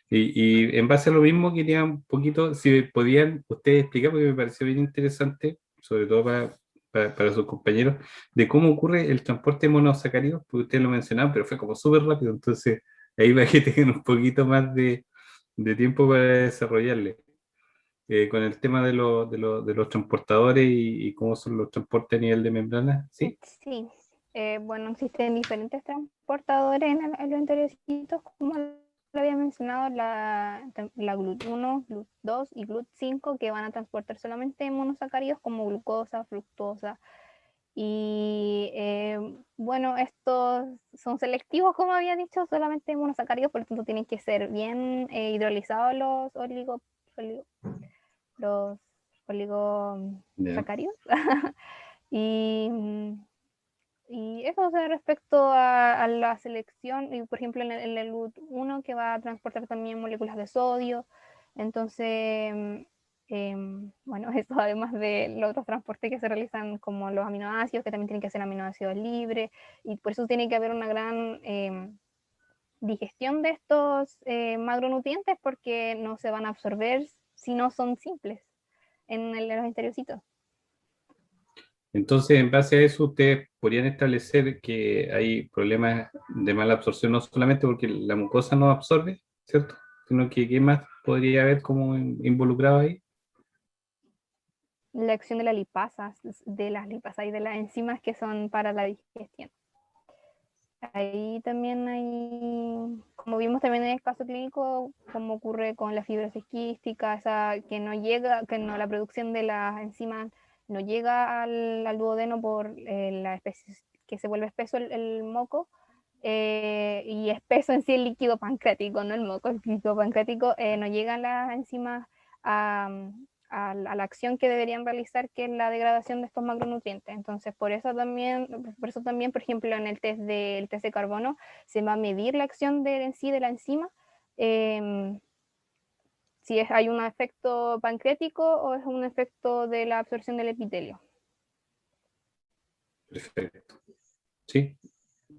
S6: Y en base a lo mismo quería un poquito, si podían ustedes explicar, porque me pareció bien interesante, sobre todo para sus compañeros, de cómo ocurre el transporte de monosacáridos, porque ustedes lo mencionaban, pero fue como súper rápido, entonces ahí va que tengan un poquito más de tiempo para desarrollarle. Con el tema de los transportadores y cómo son los transportes a nivel de membrana, ¿sí?
S7: Sí, bueno, existen diferentes transportadores en los interiorcitos, como lo había mencionado, la GLUT1, GLUT2 y GLUT5, que van a transportar solamente monosacáridos como glucosa, fructosa. Y bueno, estos son selectivos, como había dicho, solamente monosacáridos, por lo tanto tienen que ser bien hidrolizados los oligosacáridos. Y eso, o sea, respecto a la selección, y por ejemplo en el GLUT1, que va a transportar también moléculas de sodio. Entonces, bueno, esto además de los otros transportes que se realizan como los aminoácidos, que también tienen que ser aminoácidos libres, y por eso tiene que haber una gran digestión de estos macronutrientes, porque no se van a absorber si no son simples en los interiorcitos.
S6: Entonces, en base a eso, ustedes podrían establecer que hay problemas de mala absorción, no solamente porque la mucosa no absorbe, ¿cierto? Sino que ¿qué más podría haber como involucrado ahí?
S7: La acción de las lipasas y de las enzimas que son para la digestión. Ahí también hay, como vimos también en el caso clínico, como ocurre con la fibrosis quística, esa que la producción de las enzimas no llega al duodeno por la especie que se vuelve espeso el moco, y espeso en sí el líquido pancreático, no el moco, el líquido pancreático, no llegan las enzimas a a la acción que deberían realizar, que es la degradación de estos macronutrientes. Entonces, por eso también, por ejemplo, en el test de carbono, se va a medir la acción en sí de la enzima, si hay un efecto pancreático o es un efecto de la absorción del epitelio.
S6: Perfecto. Sí,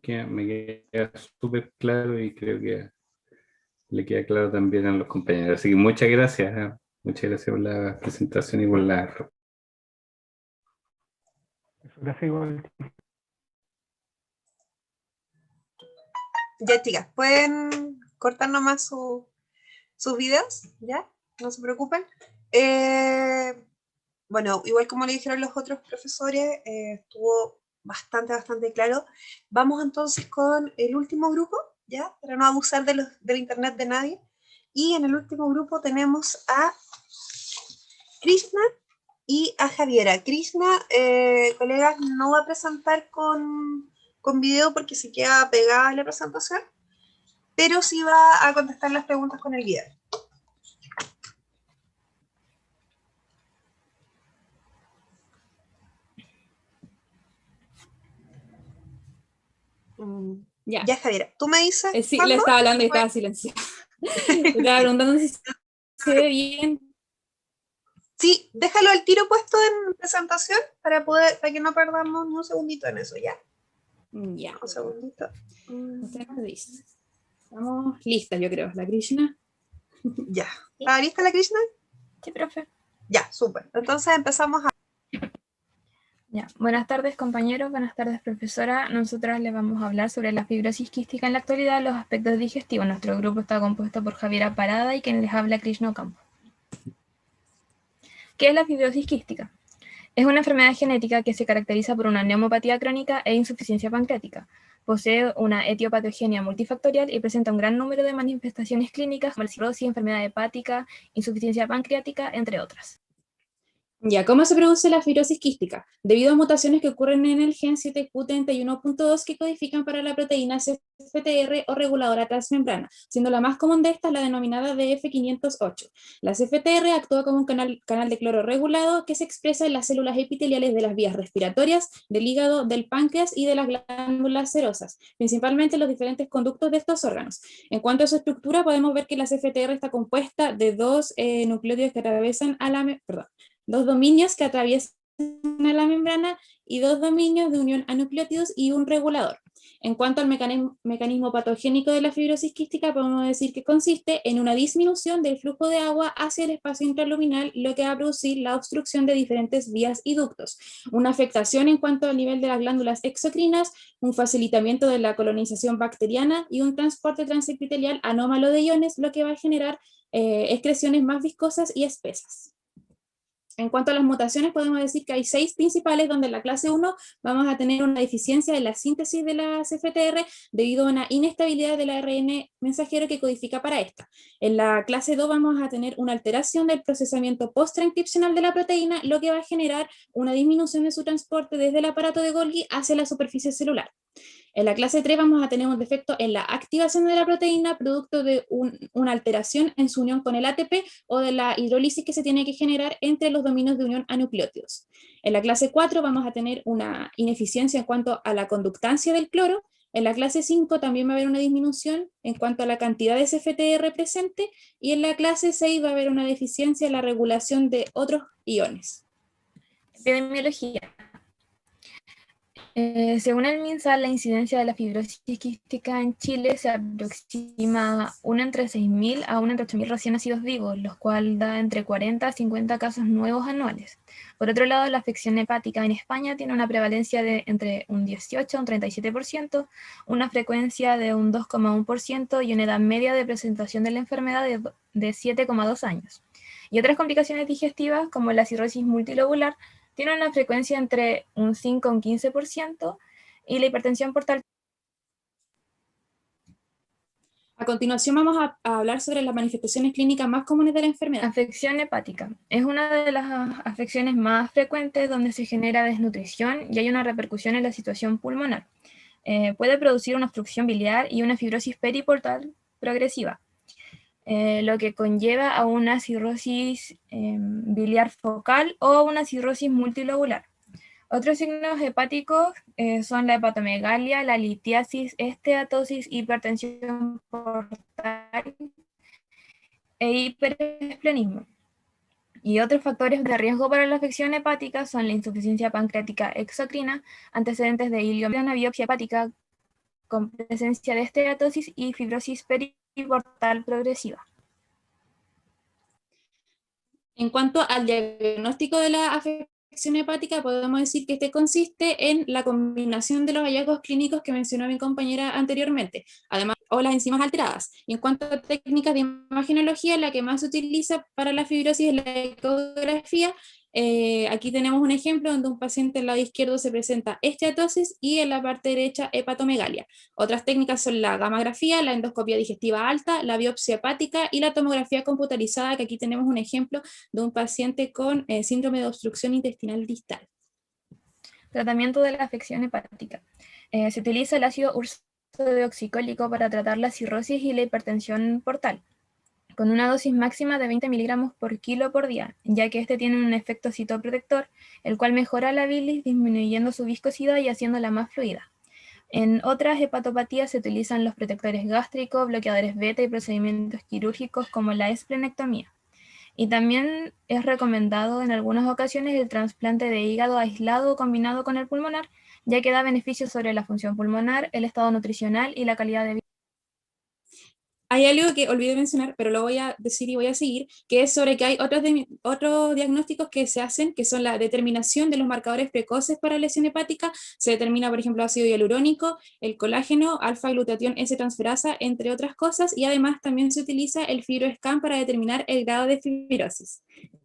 S6: me queda súper claro y creo que le queda claro también a los compañeros. Así que muchas gracias. Muchas gracias por la presentación y por la...
S9: Gracias igual.
S1: Ya, chicas, pueden cortar nomás sus videos, ¿ya? No se preocupen. Bueno, igual como le dijeron los otros profesores, estuvo bastante claro. Vamos entonces con el último grupo, ¿ya? Para no abusar del internet de nadie. Y en el último grupo tenemos a Krishna y a Javiera. Krishna, colegas, no va a presentar con video porque se queda pegada en la presentación, pero sí va a contestar las preguntas con el video.
S10: Ya.
S1: Ya, Javiera, tú me dices.
S10: Sí, le estaba hablando y estaba silenciada. Estaba preguntando si se ve bien.
S1: Sí, déjalo al tiro puesto en presentación para que no perdamos ni un segundito en eso, ¿ya?
S10: Ya.
S1: Un segundito.
S10: Estamos listas, yo creo. La Krishna.
S1: Ya. ¿Está lista la Krishna?
S7: Sí, profe.
S1: Ya, súper. Entonces empezamos a...
S7: Ya. Buenas tardes, compañeros. Buenas tardes, profesora. Nosotras les vamos a hablar sobre la fibrosis quística en la actualidad, los aspectos digestivos. Nuestro grupo está compuesto por Javiera Parada y quien les habla, Krishna Ocampo. ¿Qué es la fibrosis quística? Es una enfermedad genética que se caracteriza por una neumopatía crónica e insuficiencia pancreática. Posee una etiopatogenia multifactorial y presenta un gran número de manifestaciones clínicas como cirrosis, enfermedad hepática, insuficiencia pancreática, entre otras.
S10: Ya, ¿cómo se produce la fibrosis quística? Debido a mutaciones que ocurren en el gen 7q31.2 que codifican para la proteína CFTR o reguladora transmembrana, siendo la más común de estas la denominada DF508. La CFTR actúa como un canal de cloro regulado que se expresa en las células epiteliales de las vías respiratorias, del hígado, del páncreas y de las glándulas serosas, principalmente los diferentes conductos de estos órganos. En cuanto a su estructura, podemos ver que la CFTR está compuesta de dos nucleótidos que atraviesan dos dominios que atraviesan a la membrana y dos dominios de unión a nucleótidos y un regulador. En cuanto al mecanismo patogénico de la fibrosis quística, podemos decir que consiste en una disminución del flujo de agua hacia el espacio intraluminal, lo que va a producir la obstrucción de diferentes vías y ductos, una afectación en cuanto al nivel de las glándulas exocrinas, un facilitamiento de la colonización bacteriana y un transporte transepitelial anómalo de iones, lo que va a generar excreciones más viscosas y espesas. En cuanto a las mutaciones, podemos decir que hay 6 principales, donde en la clase 1 vamos a tener una deficiencia en la síntesis de la CFTR debido a una inestabilidad del ARN mensajero que codifica para esta. En la clase 2 vamos a tener una alteración del procesamiento post-transcripcional de la proteína, lo que va a generar una disminución de su transporte desde el aparato de Golgi hacia la superficie celular. En la clase 3 vamos a tener un defecto en la activación de la proteína producto de una alteración en su unión con el ATP o de la hidrólisis que se tiene que generar entre los dominios de unión a nucleótidos. En la clase 4 vamos a tener una ineficiencia en cuanto a la conductancia del cloro. En la clase 5 también va a haber una disminución en cuanto a la cantidad de CFTR presente, y en la clase 6 va a haber una deficiencia en la regulación de otros iones.
S7: Epidemiología. Según el MinSal, la incidencia de la fibrosis quística en Chile se aproxima a 1 entre 6.000 a 1 entre 8.000 recién nacidos vivos, lo cual da entre 40 a 50 casos nuevos anuales. Por otro lado, la afección hepática en España tiene una prevalencia de entre un 18 a un 37%, una frecuencia de un 2,1% y una edad media de presentación de la enfermedad de 7,2 años. Y otras complicaciones digestivas, como la cirrosis multilobular, tiene una frecuencia entre un 5 a un 15%, y la hipertensión portal.
S10: A continuación vamos a hablar sobre las manifestaciones clínicas más comunes de la enfermedad.
S7: Afección hepática. Es una de las afecciones más frecuentes donde se genera desnutrición y hay una repercusión en la situación pulmonar. Puede producir una obstrucción biliar y una fibrosis periportal progresiva. lo que conlleva a una cirrosis biliar focal o una cirrosis multilobular. Otros signos hepáticos son la hepatomegalia, la litiasis, esteatosis, hipertensión portal e hiperesplenismo. Y otros factores de riesgo para la afección hepática son la insuficiencia pancreática exocrina, antecedentes de ileomielitis, una biopsia hepática con presencia de esteatosis y fibrosis periportal progresiva.
S10: En cuanto al diagnóstico de la afección hepática, podemos decir que este consiste en la combinación de los hallazgos clínicos que mencionó mi compañera anteriormente, además, o las enzimas alteradas. Y en cuanto a técnicas de imagenología, la que más se utiliza para la fibrosis es la ecografía. Aquí tenemos un ejemplo donde un paciente al lado izquierdo se presenta esteatosis y en la parte derecha hepatomegalia. Otras técnicas son la gammagrafía, la endoscopia digestiva alta, la biopsia hepática y la tomografía computarizada, que aquí tenemos un ejemplo de un paciente con síndrome de obstrucción intestinal distal.
S7: Tratamiento de la afección hepática. Se utiliza el ácido ursodeoxicólico para tratar la cirrosis y la hipertensión portal, con una dosis máxima de 20 miligramos por kilo por día, ya que este tiene un efecto citoprotector, el cual mejora la bilis disminuyendo su viscosidad y haciéndola más fluida. En otras hepatopatías se utilizan los protectores gástricos, bloqueadores beta y procedimientos quirúrgicos como la esplenectomía. Y también es recomendado en algunas ocasiones el trasplante de hígado aislado combinado con el pulmonar, ya que da beneficios sobre la función pulmonar, el estado nutricional y la calidad de vida.
S10: Hay algo que olvidé mencionar, pero lo voy a decir y voy a seguir, que es sobre que hay otros diagnósticos que se hacen, que son la determinación de los marcadores precoces para lesión hepática. Se determina, por ejemplo, ácido hialurónico, el colágeno, alfa-glutatión S-transferasa, entre otras cosas, y además también se utiliza el fibroscan para determinar el grado de fibrosis.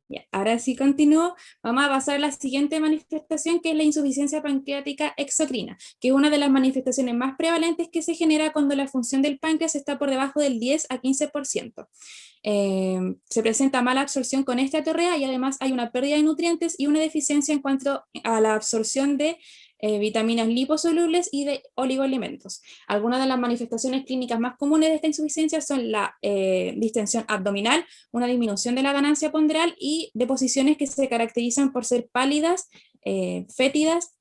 S10: Ya, ahora sí continúo, vamos a pasar a la siguiente manifestación, que es la insuficiencia pancreática exocrina, que es una de las manifestaciones más prevalentes que se genera cuando la función del páncreas está por debajo del 10 a 15%. Se presenta mala absorción con esteatorrea y además hay una pérdida de nutrientes y una deficiencia en cuanto a la absorción de vitaminas liposolubles y de oligoelementos. Algunas de las manifestaciones clínicas más comunes de esta insuficiencia son la distensión abdominal, una disminución de la ganancia ponderal y deposiciones que se caracterizan por ser pálidas, fétidas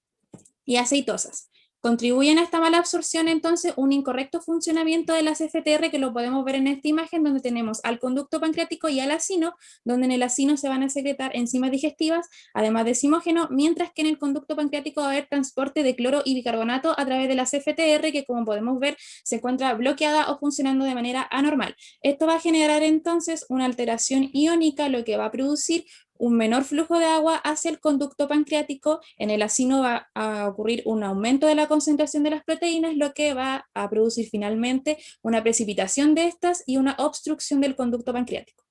S10: y aceitosas. Contribuyen a esta mala absorción entonces un incorrecto funcionamiento de las FTR, que lo podemos ver en esta imagen, donde tenemos al conducto pancreático y al acino, donde en el acino se van a secretar enzimas digestivas, además de zimógeno, mientras que en el conducto pancreático va a haber transporte de cloro y bicarbonato a través de las FTR, que como podemos ver se encuentra bloqueada o funcionando de manera anormal. Esto va a generar entonces una alteración iónica, lo que va a producir un menor flujo de agua hacia el conducto pancreático. En el acino va a ocurrir un aumento de la concentración de las proteínas, lo que va a producir finalmente una precipitación de estas y una obstrucción del conducto pancreático.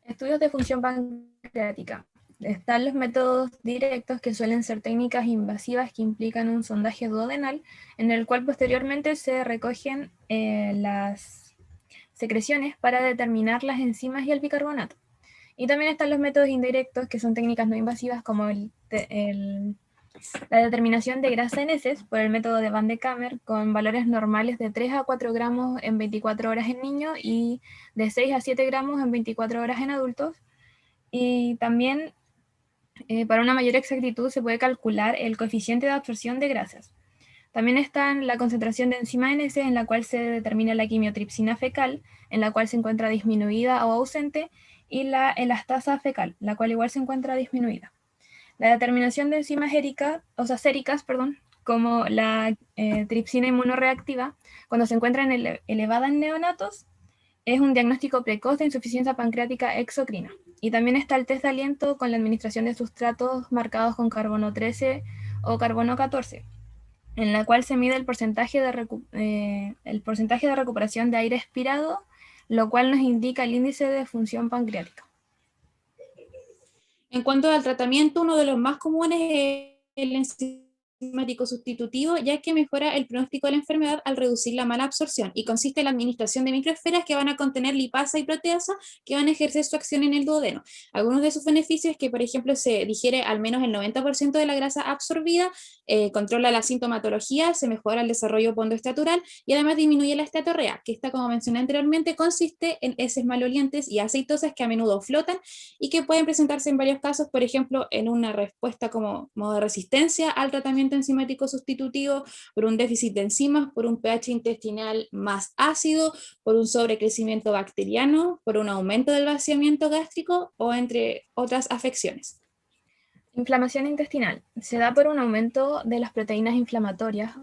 S7: Estudios de función pancreática. Están los métodos directos, que suelen ser técnicas invasivas que implican un sondaje duodenal, en el cual posteriormente se recogen las secreciones para determinar las enzimas y el bicarbonato. Y también están los métodos indirectos, que son técnicas no invasivas, como la determinación de grasa en heces por el método de Van de Kamer, con valores normales de 3 a 4 gramos en 24 horas en niños y de 6 a 7 gramos en 24 horas en adultos. Y también, para una mayor exactitud, se puede calcular el coeficiente de absorción de grasas. También está la concentración de enzima en heces, en la cual se determina la quimiotripsina fecal, en la cual se encuentra disminuida o ausente, y la elastasa fecal, la cual igual se encuentra disminuida. La determinación de enzimas séricas, como la tripsina inmunoreactiva, cuando se encuentra elevada en neonatos, es un diagnóstico precoz de insuficiencia pancreática exocrina. Y también está el test de aliento con la administración de sustratos marcados con carbono 13 o carbono 14, en la cual se mide el porcentaje de recuperación de aire expirado, lo cual nos indica el índice de función pancreática.
S10: En cuanto al tratamiento, uno de los más comunes es el enzimático sustitutivo, ya que mejora el pronóstico de la enfermedad al reducir la mala absorción, y consiste en la administración de microesferas que van a contener lipasa y proteasa que van a ejercer su acción en el duodeno. Algunos de sus beneficios es que, por ejemplo, se digiere al menos el 90% de la grasa absorbida, controla la sintomatología, se mejora el desarrollo pondoestatural y además disminuye la esteatorrea, que esta, como mencioné anteriormente, consiste en heces malolientes y aceitosas que a menudo flotan y que pueden presentarse en varios casos, por ejemplo, en una respuesta como modo de resistencia al tratamiento enzimático sustitutivo, por un déficit de enzimas, por un pH intestinal más ácido, por un sobrecrecimiento bacteriano, por un aumento del vaciamiento gástrico o entre otras afecciones.
S7: Inflamación intestinal. Se da por un aumento de las proteínas inflamatorias,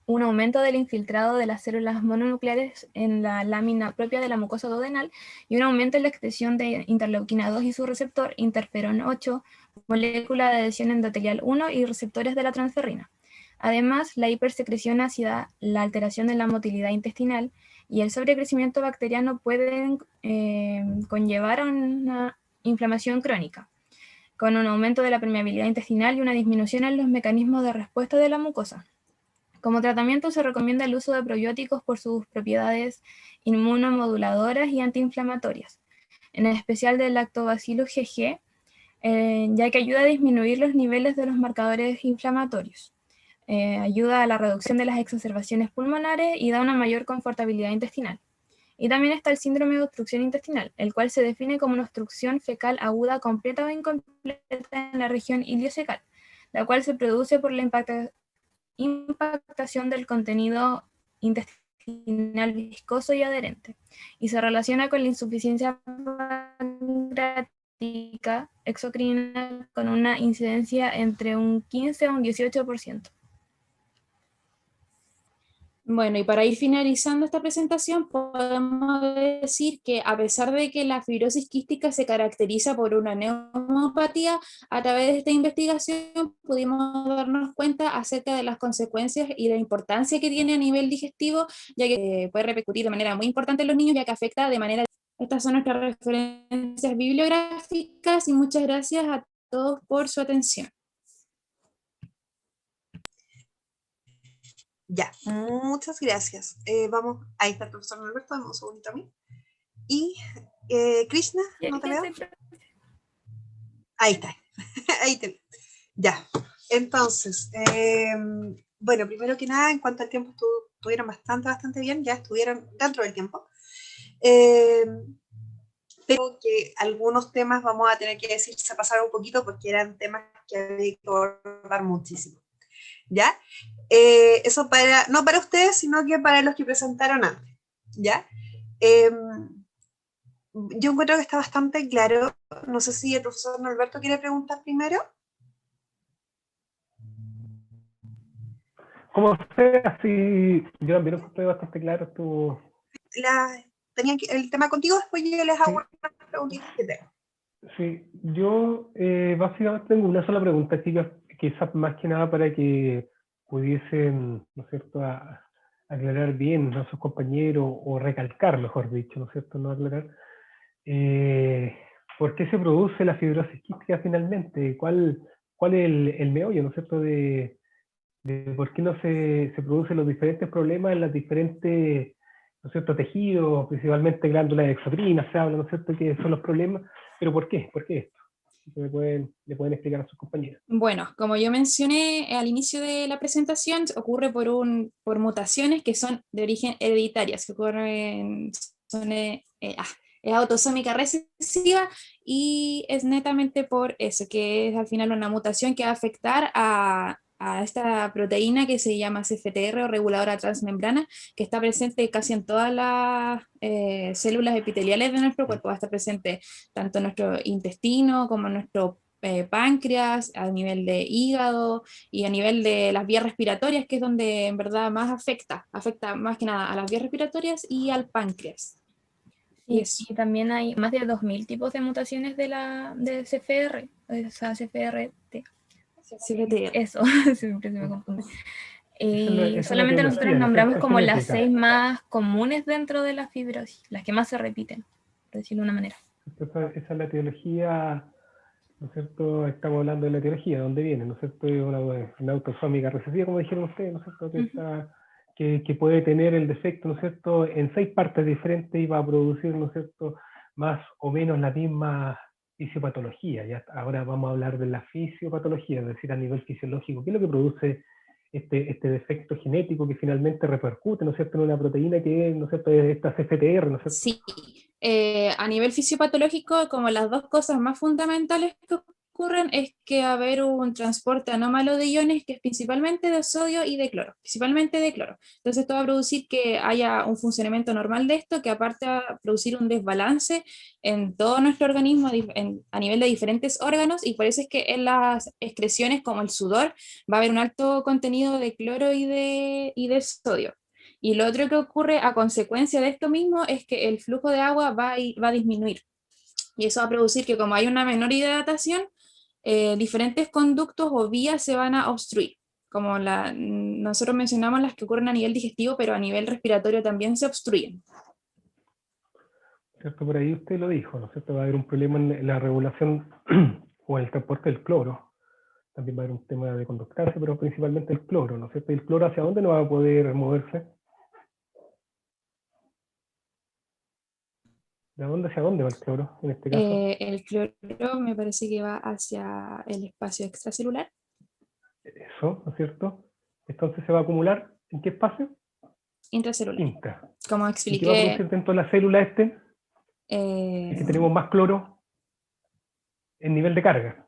S7: un aumento del infiltrado de las células mononucleares en la lámina propia de la mucosa duodenal y un aumento en la excreción de interleuquina 2 y su receptor, interferón 8, molécula de adhesión endotelial 1 y receptores de la transferrina. Además, la hipersecreción ácida, la alteración en la motilidad intestinal y el sobrecrecimiento bacteriano pueden conllevar a una inflamación crónica, con un aumento de la permeabilidad intestinal y una disminución en los mecanismos de respuesta de la mucosa. Como tratamiento se recomienda el uso de probióticos por sus propiedades inmunomoduladoras y antiinflamatorias, en especial del Lactobacillus GG, ya que ayuda a disminuir los niveles de los marcadores inflamatorios. Ayuda a la reducción de las exacerbaciones pulmonares y da una mayor confortabilidad intestinal. Y también está el síndrome de obstrucción intestinal, el cual se define como una obstrucción fecal aguda completa o incompleta en la región iliocecal, la cual se produce por la impactación del contenido intestinal viscoso y adherente, y se relaciona con la insuficiencia pancreática exocrina con una incidencia entre un 15 a un 18%.
S10: Bueno, y para ir finalizando esta presentación, podemos decir que a pesar de que la fibrosis quística se caracteriza por una neumopatía, a través de esta investigación pudimos darnos cuenta acerca de las consecuencias y la importancia que tiene a nivel digestivo, ya que puede repercutir de manera muy importante en los niños, ya que afecta de manera... Estas son nuestras referencias bibliográficas y muchas gracias a todos por su atención.
S1: Ya, muchas gracias. Vamos, ahí está el profesor Alberto, dame un segundito a mí. Y Krishna, ¿no te veo? Ahí está, ahí te veo. Ya, entonces, bueno, primero que nada, en cuanto al tiempo, estuvieron bastante bien, ya estuvieron dentro del tiempo. Pero que algunos temas, vamos a tener que decir, se pasaron un poquito porque eran temas que había que abordar muchísimo. ¿Ya? Eso no para ustedes, sino que para los que presentaron antes, ¿ya? Yo encuentro que está bastante claro. No sé si el profesor Norberto quiere preguntar primero.
S9: Como sea, sí, yo también encontré bastante claro
S1: Tenían el tema contigo, después yo les hago unas preguntitas que tengo.
S9: Sí, yo básicamente tengo una sola pregunta, chicas, quizás más que nada para que pudiesen, ¿no es cierto?, aclarar bien a sus compañeros, o recalcar, mejor dicho, ¿no es cierto?, no aclarar, ¿por qué se produce la fibrosis quística finalmente? ¿Cuál es el meollo, ¿no es cierto?, de por qué no se producen los diferentes problemas en las diferentes, ¿no es cierto?, tejidos, principalmente glándulas exocrinas, se habla, ¿no es cierto?, que son los problemas, pero ¿por qué? ¿Por qué esto? Le pueden explicar a sus compañeros.
S10: Bueno, como yo mencioné al inicio de la presentación, ocurre por mutaciones que son de origen hereditarias, que ocurren, es autosómica recesiva y es netamente por eso, que es al final una mutación que va a afectar a esta proteína que se llama CFTR o reguladora transmembrana, que está presente casi en todas las células epiteliales de nuestro cuerpo. Va a estar presente tanto en nuestro intestino como en nuestro páncreas, a nivel de hígado y a nivel de las vías respiratorias, que es donde en verdad más afecta más que nada a las vías respiratorias y al páncreas.
S7: Y también hay más de 2000 tipos de mutaciones de CFR, o sea, CFRT. Eso, siempre se me confunde. Y solamente nosotros nombramos como las 6 más comunes dentro de la fibrosis, las que más se repiten, por decirlo de una manera.
S9: Esa es la etiología ¿no es cierto? Estamos hablando de la etiología, ¿de dónde viene? ¿No es cierto? Es una autosómica recesiva, como dijeron ustedes, ¿no es cierto? Que puede tener el defecto, ¿no es cierto?, en 6 partes diferentes y va a producir, ¿no es cierto?, más o menos la misma fisiopatología. Ya ahora vamos a hablar de la fisiopatología, es decir, a nivel fisiológico. ¿Qué es lo que produce este defecto genético que finalmente repercute, ¿no es cierto?, en una proteína que, ¿no es cierto?, es esta CFTR, ¿no es cierto?
S10: Sí, a nivel fisiopatológico, como las dos cosas más fundamentales que ocurren es que va a haber un transporte anómalo de iones que es principalmente de sodio y de cloro, principalmente de cloro. Entonces esto va a producir que haya un funcionamiento normal de esto, que aparte va a producir un desbalance en todo nuestro organismo a nivel de diferentes órganos, y por eso es que en las excreciones como el sudor va a haber un alto contenido de cloro y de sodio. Y lo otro que ocurre a consecuencia de esto mismo es que el flujo de agua va a disminuir. Y eso va a producir que, como hay una menor hidratación, diferentes conductos o vías se van a obstruir. Como nosotros mencionamos las que ocurren a nivel digestivo, pero a nivel respiratorio también se obstruyen.
S9: ¿Cierto? Por ahí usted lo dijo, ¿no es cierto? Va a haber un problema en la regulación o en el transporte del cloro. También va a haber un tema de conductancia, pero principalmente el cloro, ¿no es cierto? ¿Y el cloro hacia dónde no va a poder moverse? ¿De dónde hacia dónde va el cloro en este caso?
S10: El cloro me parece que va hacia el espacio extracelular.
S9: Eso, ¿no es cierto? Entonces se va a acumular, ¿en qué espacio?
S10: Intracelular.
S9: Intra.
S10: Como
S9: ¿Y
S10: expliqué.
S9: qué va a producir dentro de la célula es que tenemos más cloro en nivel de carga.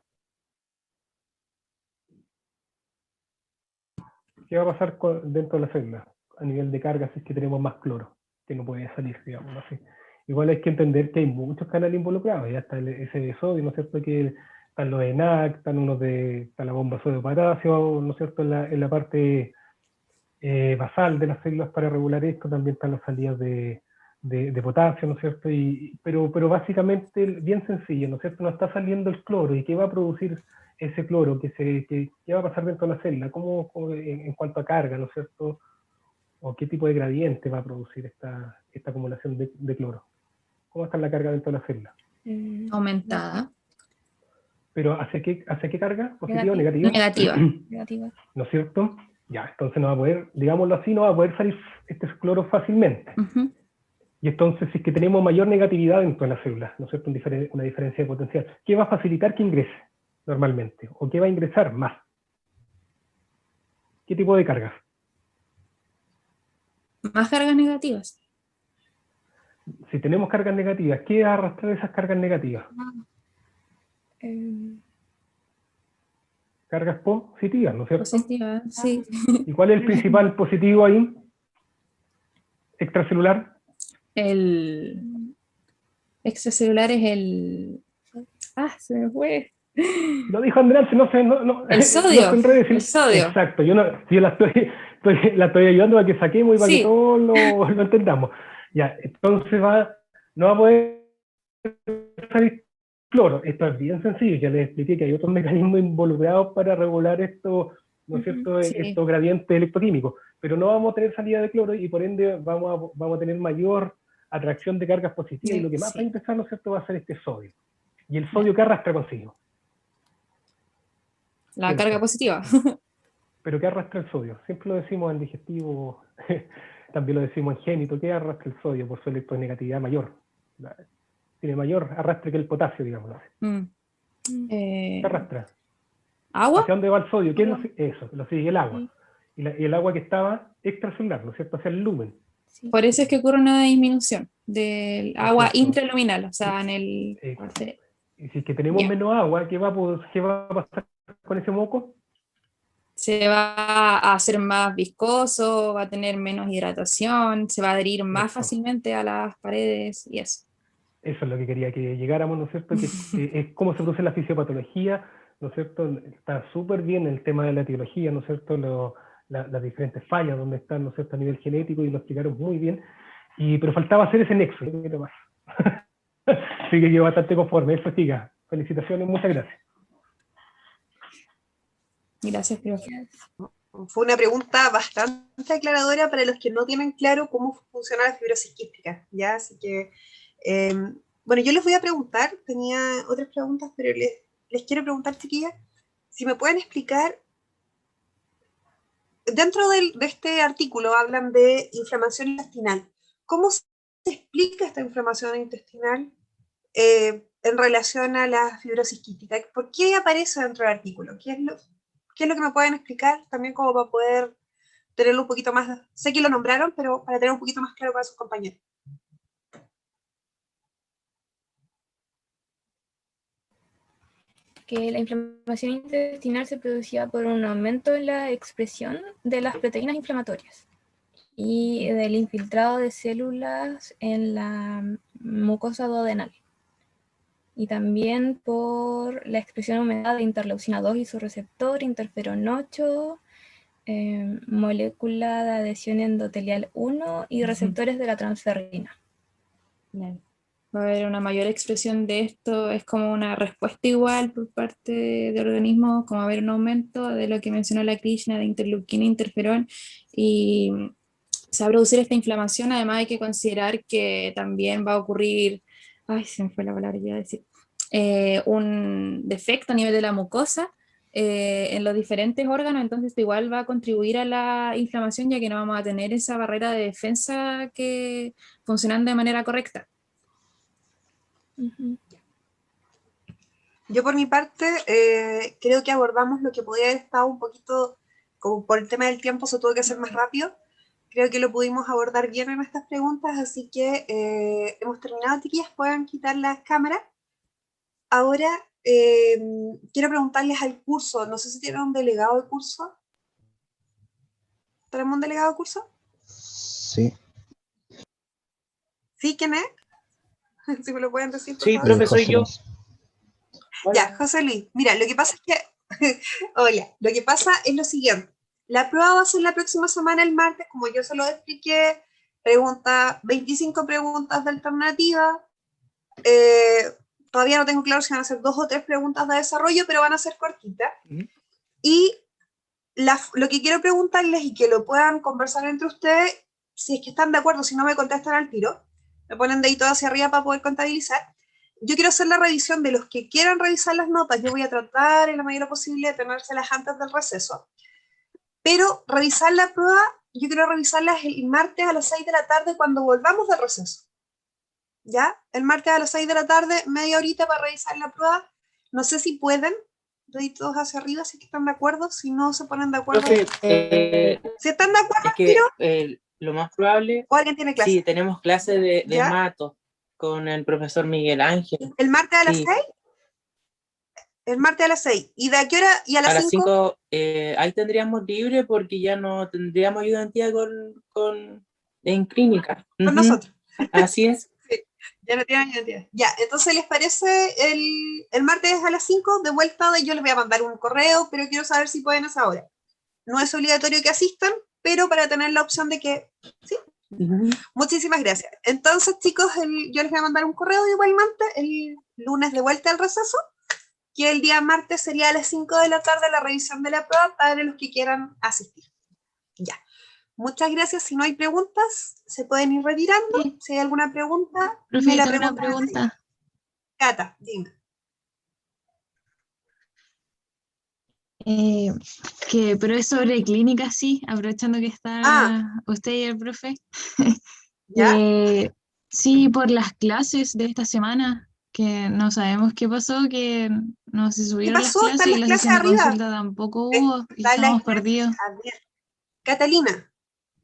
S9: ¿Qué va a pasar dentro de la célula a nivel de carga si es que tenemos más cloro que no puede salir, digamos así? Igual hay que entender que hay muchos canales involucrados, ya está ese de sodio, ¿no es cierto? Que están los ENAC, está la bomba sodio-potasio, ¿no es cierto? En la parte basal de las células para regular esto, también están las salidas de potasio, ¿no es cierto? Pero básicamente bien sencillo, ¿no es cierto? No está saliendo el cloro, ¿y qué va a producir ese cloro? ¿Qué va a pasar dentro de la célula? ¿Cómo en cuanto a carga, ¿no es cierto? ¿O qué tipo de gradiente va a producir esta acumulación de cloro? ¿Cómo está la carga dentro de la célula?
S10: Aumentada.
S9: ¿Pero hacia qué carga? ¿Positiva o negativa?
S10: Negativa.
S9: ¿No es cierto? Ya, entonces no va a poder, digámoslo así, no va a poder salir este cloro fácilmente. Y entonces, si es que tenemos mayor negatividad dentro de la célula, ¿no es cierto? Una diferencia de potencial, ¿qué va a facilitar que ingrese normalmente? ¿O qué va a ingresar más? ¿Qué tipo de cargas?
S10: Más cargas negativas.
S9: Si tenemos cargas negativas, ¿qué va a arrastrar esas cargas negativas? Cargas positivas, ¿no es cierto?
S10: Positivas, sí.
S9: ¿Y cuál es el principal positivo ahí? Extracelular.
S10: El extracelular es el... se me fue.
S9: Lo dijo Andrea, no sé, no.
S10: El sodio.
S9: El sodio. Exacto, yo la estoy ayudando a que saquemos y para que todos lo entendamos. Ya, entonces no va a poder salir cloro. Esto es bien sencillo, ya les expliqué que hay otros mecanismos involucrados para regular esto, ¿no es cierto? Estos gradientes electroquímicos, pero no vamos a tener salida de cloro y por ende vamos a tener mayor atracción de cargas positivas y lo que más va a interesar, ¿no es cierto?, va a ser este sodio. ¿Y el sodio qué arrastra consigo?
S10: La carga positiva.
S9: ¿Pero qué arrastra el sodio? Siempre lo decimos en digestivo, también lo decimos en génito. ¿Qué arrastra el sodio por su electronegatividad mayor? Tiene mayor arrastre que el potasio, digámoslo así. ¿Qué arrastra?
S10: ¿Agua?
S9: ¿Hacia dónde va el sodio? Eso, lo sigue el agua. Y el agua que estaba extracelular, ¿no es cierto? Hacia el lumen.
S10: Por eso es que ocurre una disminución del agua intraluminal, o sea, en el...
S9: Y si es que tenemos menos agua, ¿qué va a pasar con ese moco?
S10: Se va a hacer más viscoso, va a tener menos hidratación, se va a adherir más fácilmente a las paredes y eso.
S9: Eso es lo que quería que llegáramos, ¿no es cierto? Que es cómo se produce la fisiopatología, ¿no es cierto? Está súper bien el tema de la etiología, ¿no es cierto? Las diferentes fallas donde están, ¿no es cierto?, a nivel genético, y lo explicaron muy bien. Pero faltaba hacer ese nexo, más. Así que quedó bastante conforme. Eso, siga. Felicitaciones, muchas gracias.
S10: Gracias, profe.
S1: Fue una pregunta bastante aclaradora para los que no tienen claro cómo funciona la fibrosis quística, ¿ya? Así que, bueno, yo les voy a preguntar, tenía otras preguntas, pero les les quiero preguntar, chiquillas, si me pueden explicar, dentro de este artículo hablan de inflamación intestinal. ¿Cómo se explica esta inflamación intestinal en relación a la fibrosis quística? ¿Por qué aparece dentro del artículo? ¿Qué es lo que me pueden explicar? También como para poder tenerlo un poquito más, sé que lo nombraron, pero para tener un poquito más claro para sus compañeros.
S7: Que la inflamación intestinal se producía por un aumento en la expresión de las proteínas inflamatorias y del infiltrado de células en la mucosa duodenal. Y también por la expresión aumentada de interleucina 2 y su receptor, interferón 8, molécula de adhesión endotelial 1 y receptores de la transferrina.
S10: Bien. Va a haber una mayor expresión de esto, es como una respuesta igual por parte de organismos, como va a haber un aumento de lo que mencionó la Krishna, de interleuquina, interferón, y se va a producir esta inflamación. Además hay que considerar que también va a ocurrir, ay, se me fue la palabra, iba a decir, un defecto a nivel de la mucosa en los diferentes órganos, entonces esto igual va a contribuir a la inflamación, ya que no vamos a tener esa barrera de defensa que funcionando de manera correcta.
S1: Yo por mi parte creo que abordamos lo que podía haber estado un poquito, como por el tema del tiempo se tuvo que hacer más rápido, creo que lo pudimos abordar bien en estas preguntas, así que hemos terminado, chiquillas, pueden quitar las cámaras. Ahora quiero preguntarles al curso, no sé si tienen un delegado de curso. ¿Tenemos un delegado de curso?
S11: Sí.
S1: ¿Sí? ¿Quién es? Si me lo pueden decir, por
S12: Sí,
S1: favor.
S12: profe, soy yo.
S1: Ya, José Luis. Mira, lo que pasa es que, hola, lo que pasa es lo siguiente. La prueba va a ser la próxima semana, el martes, como yo se lo expliqué, 25 preguntas de alternativa. Todavía no tengo claro si van a ser 2 o 3 preguntas de desarrollo, pero van a ser cortitas. Y lo que quiero preguntarles y que lo puedan conversar entre ustedes, si es que están de acuerdo, si no me contestan al tiro, me ponen dedito hacia arriba para poder contabilizar. Yo quiero hacer la revisión de los que quieran revisar las notas. Yo voy a tratar en la medida posible de tenérselas antes del receso. Pero revisar la prueba, yo quiero revisarlas el martes a las 6 de la tarde cuando volvamos del receso. ¿Ya? El martes a las 6 de la tarde, media horita para revisar la prueba. No sé si pueden, deditos hacia arriba, si están de acuerdo. Si no se ponen de acuerdo.
S12: Profe,
S1: si están de acuerdo,
S12: es que lo más probable,
S1: ¿o alguien tiene clase?
S12: Sí, tenemos clase de
S1: ¿Ya?
S12: mato con el profesor Miguel Ángel.
S1: ¿El martes a las
S12: Sí.
S1: 6? El martes a las 6. ¿Y de qué hora? ¿Y a las 5?
S12: 5 ahí tendríamos libre porque ya no tendríamos ayudantía en clínica.
S1: Con nosotros.
S12: Así es.
S1: Sí, ya no tienen ayudantía. Ya, entonces ¿les parece el martes a las 5? De vuelta, yo les voy a mandar un correo, pero quiero saber si pueden a esa hora. No es obligatorio que asistan, pero para tener la opción de que, ¿sí? Muchísimas gracias. Entonces, chicos, yo les voy a mandar un correo igualmente el lunes de vuelta al receso, que el día martes sería a las 5 de la tarde la revisión de la prueba para los que quieran asistir. Ya. Muchas gracias. Si no hay preguntas, se pueden ir retirando. Sí. Si hay alguna pregunta,
S8: Profe,
S1: me la
S8: tengo una pregunta.
S1: Cata, dime.
S8: Pero es sobre clínica, sí, aprovechando que está usted y el profe.
S1: ¿Ya?
S8: Sí, por las clases de esta semana, que no sabemos qué pasó, que no se subieron las clases y la sesión de consulta tampoco hubo y estamos perdidos.
S1: A ver, Catalina,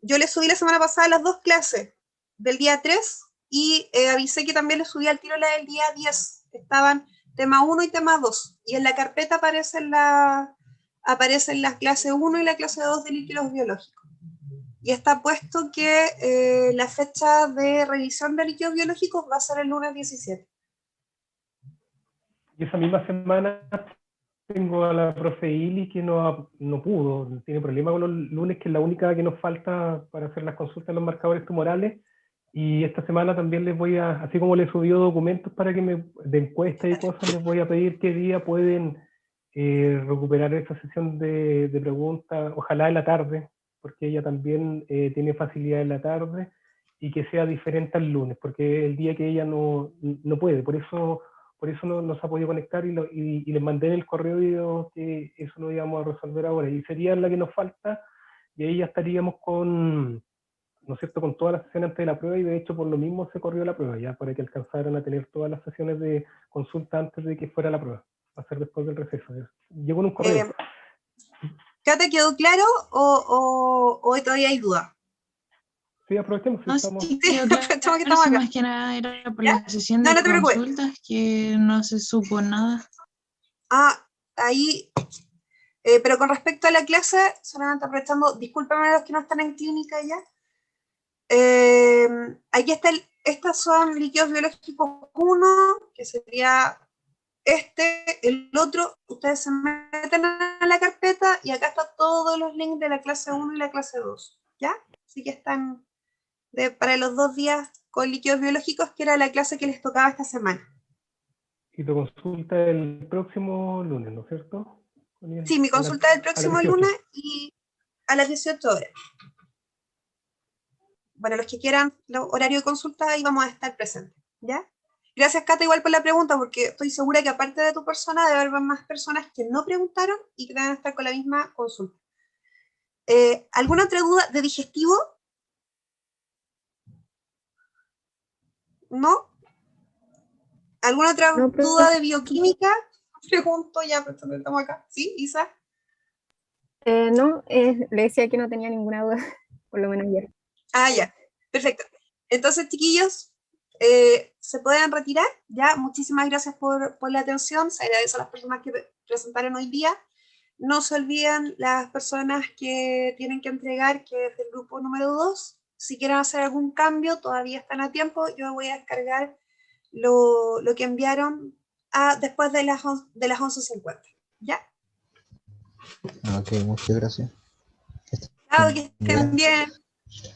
S1: yo le subí la semana pasada las 2 clases del día 3 y avisé que también le subí al tiro la del día 10. Estaban tema 1 y tema 2. Y en la carpeta aparecen las clases 1 y la clase 2 de líquidos biológicos. Y está puesto que la fecha de revisión de líquidos biológicos va a ser el lunes 17.
S9: Y esa misma semana tengo a la profe Ili que no pudo, tiene problema con los lunes, que es la única que nos falta para hacer las consultas de los marcadores tumorales. Y esta semana también les voy a, así como les subió documentos para que de encuestas y cosas, les voy a pedir qué día pueden recuperar esa sesión de preguntas, ojalá en la tarde, porque ella también tiene facilidad en la tarde, y que sea diferente al lunes, porque es el día que ella no puede. Por eso por eso no se ha podido conectar y les mandé en el correo video que eso lo íbamos a resolver ahora. Y sería la que nos falta, y ahí ya estaríamos con, ¿no es cierto?, con todas las sesiones antes de la prueba, y de hecho por lo mismo se corrió la prueba, ya para que alcanzaran a tener todas las sesiones de consulta antes de que fuera la prueba, va a ser después del receso. Llegó en un correo.
S1: ¿Te quedó claro o todavía hay duda?
S9: Sí, aprovechemos.
S8: No,
S9: Estamos...
S8: sí, quedó claro,
S1: aprovechemos que estamos acá.
S8: más que nada era por
S1: ¿Ya?
S8: la sesión
S1: No,
S8: de
S1: no te preocupes.
S8: consultas que no se supo nada.
S1: Ahí, pero con respecto a la clase, solamente aprovechando, discúlpenme a los que no están en clínica ya. Aquí está estos son líquidos biológicos 1, que sería el otro, ustedes se meten a la carpeta y acá están todos los links de la clase 1 y la clase 2, ¿ya? Así que están para los 2 días con líquidos biológicos, que era la clase que les tocaba esta semana.
S9: Y tu consulta el próximo lunes, ¿no es cierto?
S1: Sí, mi consulta es el próximo lunes y a las 18 horas. Bueno, los que quieran horario de consulta, ahí vamos a estar presentes, ¿ya? Gracias, Cata, igual por la pregunta, porque estoy segura que aparte de tu persona, debe haber más personas que no preguntaron y que deben estar con la misma consulta. ¿Alguna otra duda de digestivo? ¿No? ¿Alguna otra duda de bioquímica? Pregunto ya, pero estamos acá. ¿Sí, Isa?
S7: No, le decía que no tenía ninguna duda, por lo menos ayer.
S1: Ya, perfecto. Entonces, chiquillos, se pueden retirar, ya. Muchísimas gracias por la atención, se agradece a las personas que presentaron hoy día. No se olviden las personas que tienen que entregar, que es el grupo número 2. Si quieren hacer algún cambio, todavía están a tiempo. Yo voy a descargar lo que enviaron después de las 11:50, ¿ya?
S11: Ok, muchas gracias.
S1: Chao, que estén bien.